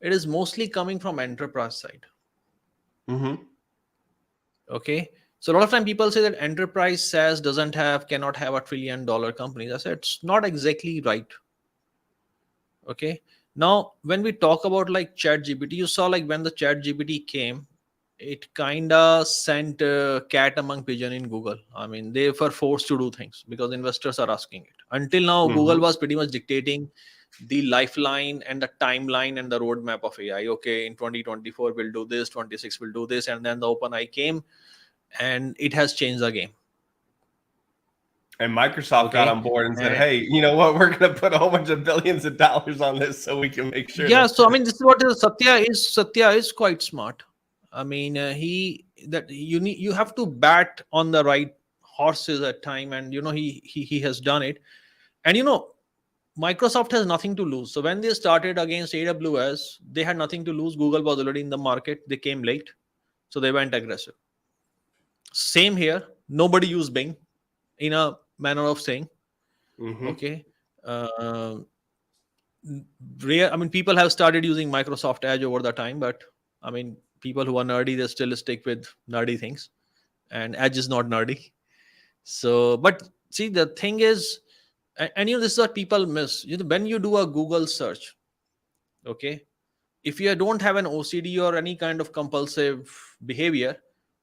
S1: it is mostly coming from enterprise side. Okay, so a lot of time people say that enterprise SaaS cannot have $1 trillion companies. I said it's not exactly right. Okay, now when we talk about like ChatGPT, you saw like when the ChatGPT came, it kind of sent a cat among pigeon in Google. I mean, they were forced to do things because investors are asking it. Until now, Google was pretty much dictating the lifeline and the timeline and the roadmap of AI. Okay, in 2024 we'll do this, 26 we'll do this, and then the OpenAI came, and it has changed the game.
S2: And Microsoft got on board and said, "Hey, you know what? We're going to put a whole bunch of billions of dollars on this so we can make sure."
S1: Yeah, so I mean, this is what Satya is. Satya is quite smart. I mean, you have to bat on the right horses at time, and he has done it. And Microsoft has nothing to lose. So when they started against AWS, they had nothing to lose. Google was already in the market. They came late, so they went aggressive. Same here. Nobody used Bing, in a manner of saying. Okay. I mean, people have started using Microsoft Edge over the time, but I mean, people who are nerdy, they still stick with nerdy things, and Edge is not nerdy. So, but see, the thing is, and this is what people miss. When you do a Google search, okay, if you don't have an OCD or any kind of compulsive behavior,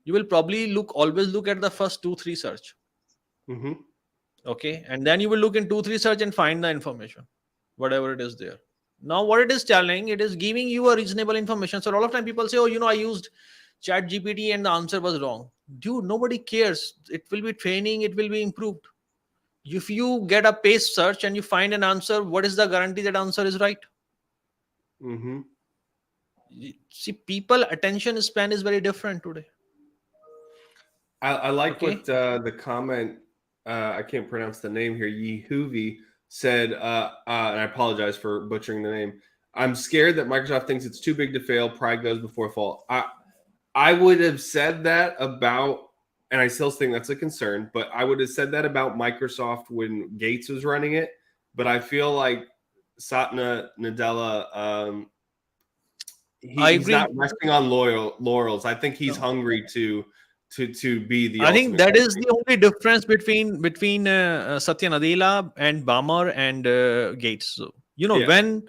S1: you will probably always look at the first 2-3 search. Okay, and then you will look in 2 3 search and find the information, whatever it is there. Now what it is telling, it is giving you a reasonable information. So a lot of time people say, oh, I used chat gpt and the answer was wrong. Dude, nobody cares. It will be training, it will be improved. If you get a paste search and you find an answer, what is the guarantee that answer is right?
S2: Mm-hmm.
S1: See, people attention span is very different today.
S2: I like
S1: Okay.
S2: what the comment, I can't pronounce the name here, Yehuvi said, and I apologize for butchering the name. I'm scared that Microsoft thinks it's too big to fail. Pride goes before fall. I would have said that about, and I still think that's a concern, but I would have said that about Microsoft when Gates was running it. But I feel like Satya Nadella,
S1: I
S2: he's not
S1: agree.
S2: resting on laurels. I think he's
S1: No.
S2: hungry to be the
S1: I think
S2: ultimate
S1: that is
S2: company.
S1: the only difference between Satya Nadella and Bammer and Gates. So,
S2: Yeah.
S1: when,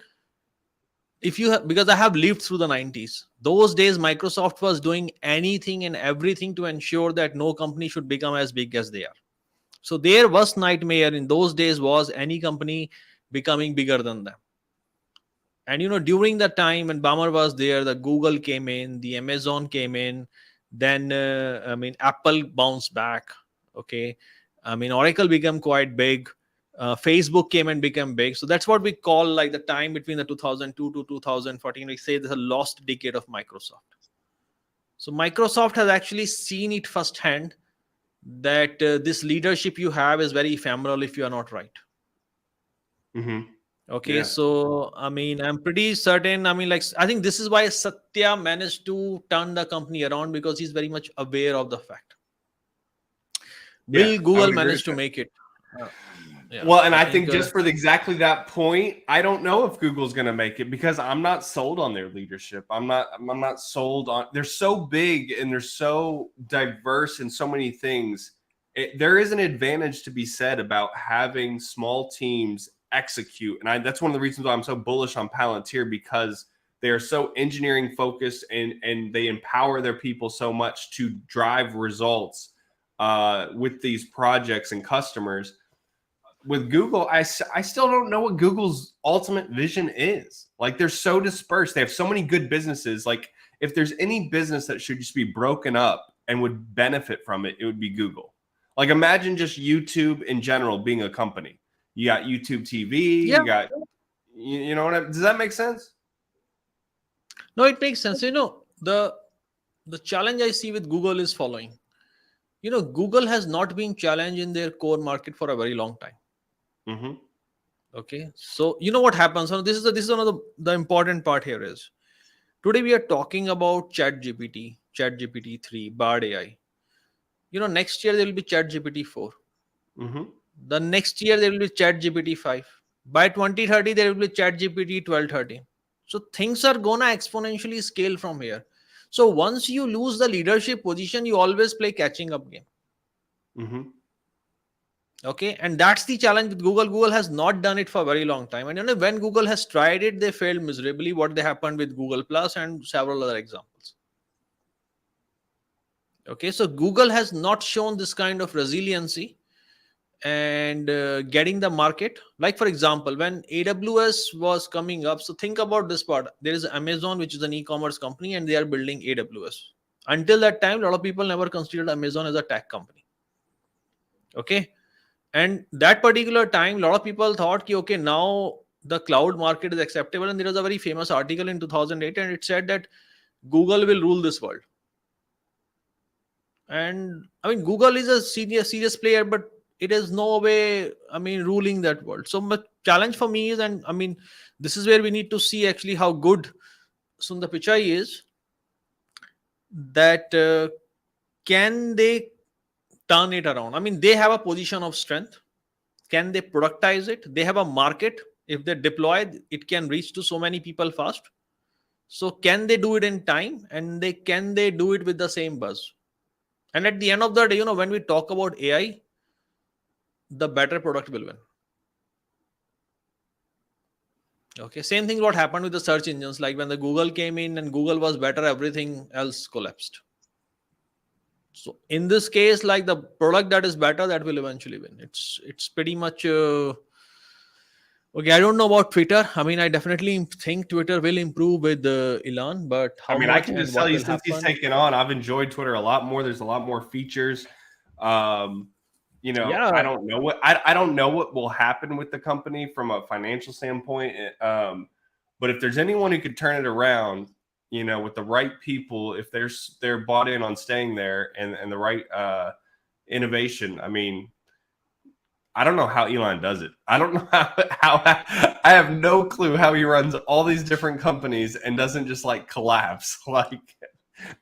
S1: if you have, because I have lived through the 90s, those days Microsoft was doing anything and everything to ensure that no company should become as big as they are. So their worst nightmare in those days was any company becoming bigger than them. And during the time when Bammer was there, the Google came in, the Amazon came in, then Apple bounced back. Okay, Oracle became quite big. Facebook came and became big. So that's what we call like the time between the 2002 to 2014. We say there's a lost decade of Microsoft. So Microsoft has actually seen it firsthand that this leadership you have is very ephemeral if you are not right.
S2: Mm-hmm.
S1: Okay,
S2: Yeah.
S1: so I'm pretty certain. Like, I think this is why Satya managed to turn the company around, because he's very much aware of the fact.
S2: Yeah.
S1: Will
S2: I
S1: Google
S2: would agree with
S1: manage to
S2: that.
S1: make it? Uh, yeah,
S2: Well, and
S1: I
S2: I
S1: think.
S2: think just for exactly that point, I don't know if Google's going to make it because I'm not sold on their leadership. I'm not sold on. They're so big and they're so diverse in so many things. There is an advantage to be said about having small teams execute, and that's one of the reasons why I'm so bullish on Palantir, because they are so engineering focused and they empower their people so much to drive results with these projects and customers. With Google, I still don't know what Google's ultimate vision is. Like, they're so dispersed. They have so many good businesses. Like, if there's any business that should just be broken up and would benefit from it, it would be Google. Like, imagine just YouTube in general being a company. You got YouTube TV,
S1: Yeah,
S2: you got, you know what does that make sense?
S1: no, it makes sense. The challenge I see with Google is following. Google has not been challenged in their core market for a very long time.
S2: Mm-hmm.
S1: Okay, so what happens? So this is one of the important part here is, today we are talking about Chat GPT 3, Bard AI. Next year there will be Chat GPT 4.
S2: Mm-hmm.
S1: The next year there will be Chat GPT 5. By 2030 there will be Chat GPT 12, 13. So things are gonna exponentially scale from here. So once you lose the leadership position, you always play catching up game.
S2: Mm-hmm.
S1: Okay, and that's the challenge with Google has not done it for a very long time, and when Google has tried it, they failed miserably. What they happened with Google Plus and several other examples. Okay, so Google has not shown this kind of resiliency and getting the market. Like, for example, when AWS was coming up, so think about this part. There is Amazon, which is an e-commerce company, and they are building AWS. Until that time, a lot of people never considered Amazon as a tech company. Okay, and that particular time, a lot of people thought, okay, now the cloud market is acceptable. And there was a very famous article in 2008, and it said that Google will rule this world. And Google is a serious player, but it is no way ruling that world. So my challenge for me is, and this is where we need to see actually how good Sundar Pichai is, that can they turn it around. They have a position of strength. Can they productize it? They have a market. If they deploy, it can reach to so many people fast. So can they do it in time, and can they do it with the same buzz? And at the end of the day, when we talk about AI, the better product will win. Okay, same thing what happened with the search engines. Like when the Google came in and Google was better, everything else collapsed. So in this case, like the product that is better, that will eventually win. It's pretty much okay. I don't know about Twitter. I mean, I definitely think Twitter will improve with Elon, but
S2: I
S1: how
S2: mean, I
S1: much
S2: can
S1: and
S2: just tell
S1: what
S2: you
S1: will
S2: since he's
S1: happen?
S2: taken on, I've enjoyed Twitter a lot more. There's a lot more features. Um, I
S1: Yeah,
S2: don't know I don't know what will happen with the company from a financial standpoint. But if there's anyone who could turn it around, with the right people, if they're bought in on staying there and the right innovation, I mean, I don't know how Elon does it. I don't know how I have no clue how he runs all these different companies and doesn't just like collapse. Like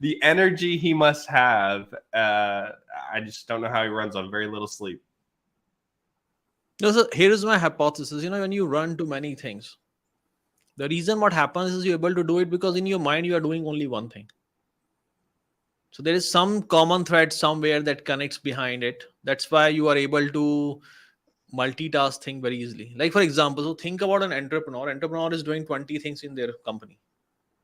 S2: the energy he must have, I just don't know how he runs on very little sleep.
S1: no, so here is my hypothesis. When you run too many things, the reason what happens is you're able to do it because in your mind you are doing only one thing. So there is some common thread somewhere that connects behind it. That's why you are able to multitask thing very easily. Like for example, so think about an entrepreneur. Entrepreneur is doing 20 things in their company,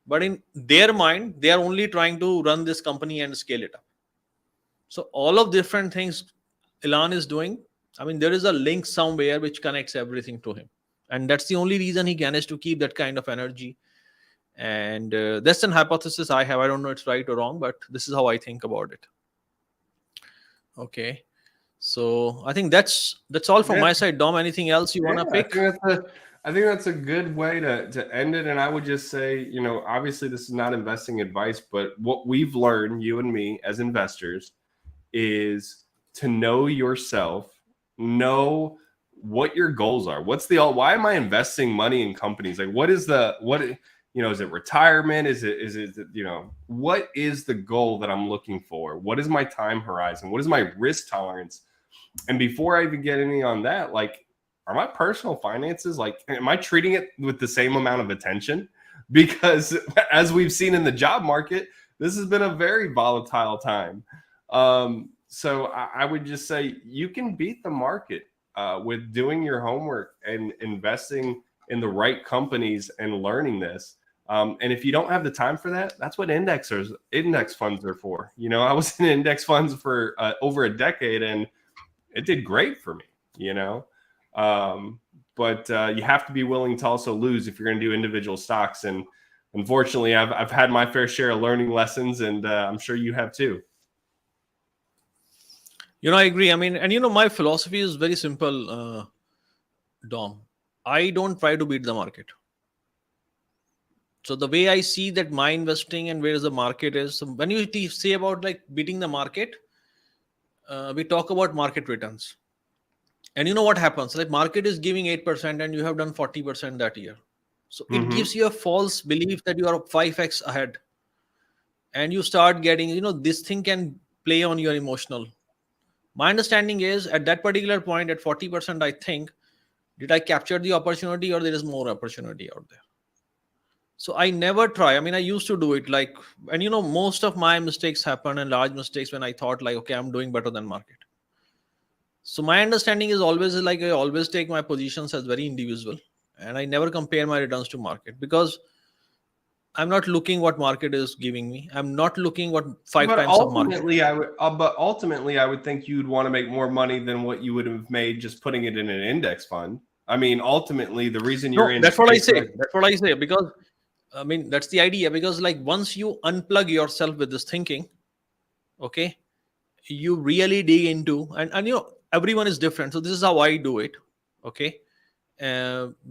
S1: but in their mind, they are only trying to run this company and scale it up. So all of different things Elon is doing. I mean, there is a link somewhere which connects everything to him, and that's the only reason he managed to keep that kind of energy. And that's an hypothesis I have. I don't know it's right or wrong, but this is how I think about it. Okay. So I think that's all from
S2: Yeah,
S1: my side. Dom, anything else you
S2: yeah.
S1: wanna pick?
S2: I think that's a good way to end it. And I would just say, obviously this is not investing advice, but what we've learned, you and me as investors, is to know yourself, know what your goals are. Why am I investing money in companies? Like is it retirement? Is it, what is the goal that I'm looking for? What is my time horizon? What is my risk tolerance? And before I even get any on that, like, are my personal finances, like, am I treating it with the same amount of attention? Because as we've seen in the job market, this has been a very volatile time. So I would just say you can beat the market with doing your homework and investing in the right companies and learning this. And if you don't have the time for that, that's what index funds are for. I was in index funds for over a decade, and it did great for me, you know. Um, but you have to be willing to also lose if you're going to do individual stocks. And unfortunately, I've had my fair share of learning lessons, and I'm sure you have too.
S1: I agree. I mean, and my philosophy is very simple, Dom. I don't try to beat the market. So the way I see that my investing and where the market is, so when you say about like beating the market, we talk about market returns. And you know what happens? Like market is giving 8% and you have done 40% that year. So it
S2: Mm-hmm.
S1: gives you a false belief that you are 5x ahead. And you start getting, this thing can play on your emotional. My understanding is at that particular point at 40%, I think, did I capture the opportunity or there is more opportunity out there? So I never try. I mean, I used to do it like, and most of my mistakes happen and large mistakes when I thought like, okay, I'm doing better than market. So my understanding is always like I always take my positions as very individual and I never compare my returns to market because I'm not looking what market is giving me. I'm not looking what five
S2: But
S1: times of market.
S2: ultimately, I would think you'd want to make more money than what you would have made just putting it in an index fund. I mean, ultimately, the reason you're
S1: No,
S2: in
S1: that's what I
S2: space
S1: say.
S2: like,
S1: That's what I say because I mean that's the idea because like once you unplug yourself with this thinking, okay, you really dig into and everyone is different. So this is how I do it, okay,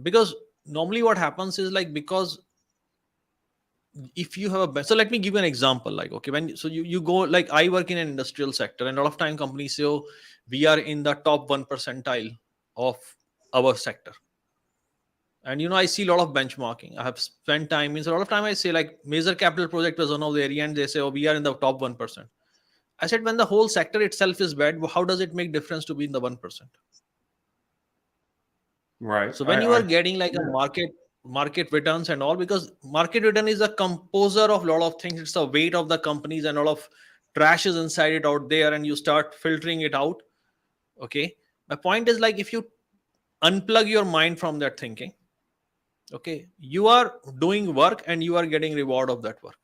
S1: because normally what happens is like because if you have so let me give you an example like okay when so you go like I work in an industrial sector and a lot of time companies say oh, we are in the top 1 percentile of our sector. And I see a lot of benchmarking. I have spent time means a lot of time I say like major capital project was one of the area and they say oh we are in the top 1%. I said when the whole sector itself is bad, how does it make difference to be in the 1%?
S2: right?
S1: So when you are getting like a market returns and all, because market return is a composer of a lot of things. It's the weight of the companies and a lot of trash is inside it out there, and you start filtering it out. Okay. My point is like if you unplug your mind from that thinking, okay, you are doing work and you are getting reward of that work.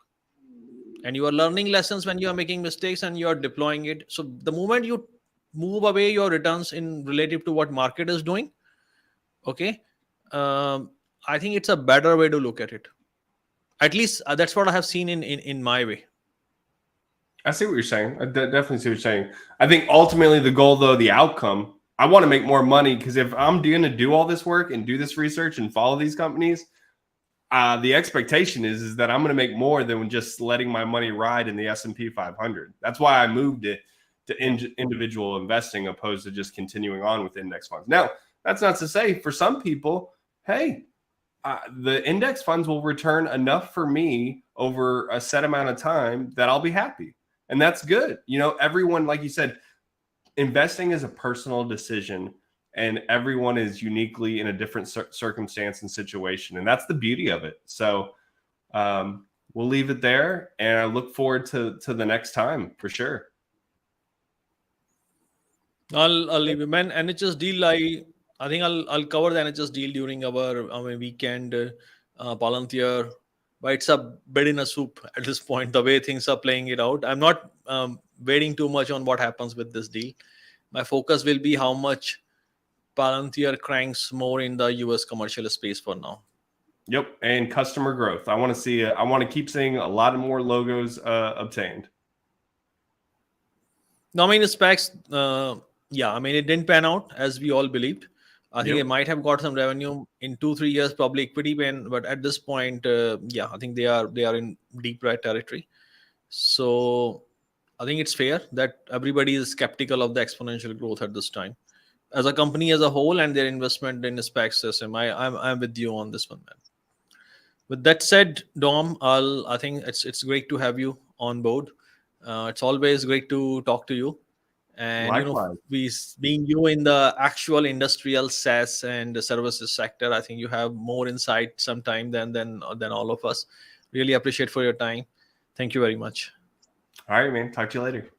S1: and you are learning lessons when you are making mistakes and you are deploying it. So the moment you move away your returns in relative to what market is doing, okay, I think it's a better way to look at it. At least that's what I have seen in my way.
S2: I see what you're saying. I definitely see what you're saying. I think ultimately the goal, though, the outcome, I want to make more money, because if I'm going to do all this work and do this research and follow these companies, the expectation is that I'm going to make more than just letting my money ride in the S&P 500. That's why I moved it to individual investing opposed to just continuing on with index funds. Now, that's not to say for some people, hey, the index funds will return enough for me over a set amount of time that I'll be happy. And that's good. You know, everyone, like you said, investing is a personal decision, and everyone is uniquely in a different circumstance and situation. And that's the beauty of it. So we'll leave it there, and I look forward to the next time for sure.
S1: I'll leave you, man. NHS deal, I think I'll cover the NHS deal during our weekend. Palantir, but it's a bit in a soup at this point. The way things are playing it out, I'm not waiting too much on what happens with this deal. My focus will be how much Palantir cranks more in the US commercial space for now.
S2: Yep, and customer growth. I want to see. I want to keep seeing a lot more logos obtained.
S1: No, I mean, specs. Yeah, I mean, it didn't pan out as we all believed. I think they might have got some revenue in 2-3 years, probably equity ban, but at this point, yeah, I think they are in deep red territory. So I think it's fair that everybody is skeptical of the exponential growth at this time, as a company as a whole, and their investment in SPAC system. I'm with you on this one, man. With that said, Dom, I think it's great to have you on board. It's always great to talk to you. And
S2: Likewise.
S1: being you in the actual industrial SaaS and the services sector, I think you have more insight sometime than all of us. Really appreciate for your time. Thank you very much.
S2: All right, man. Talk to you later.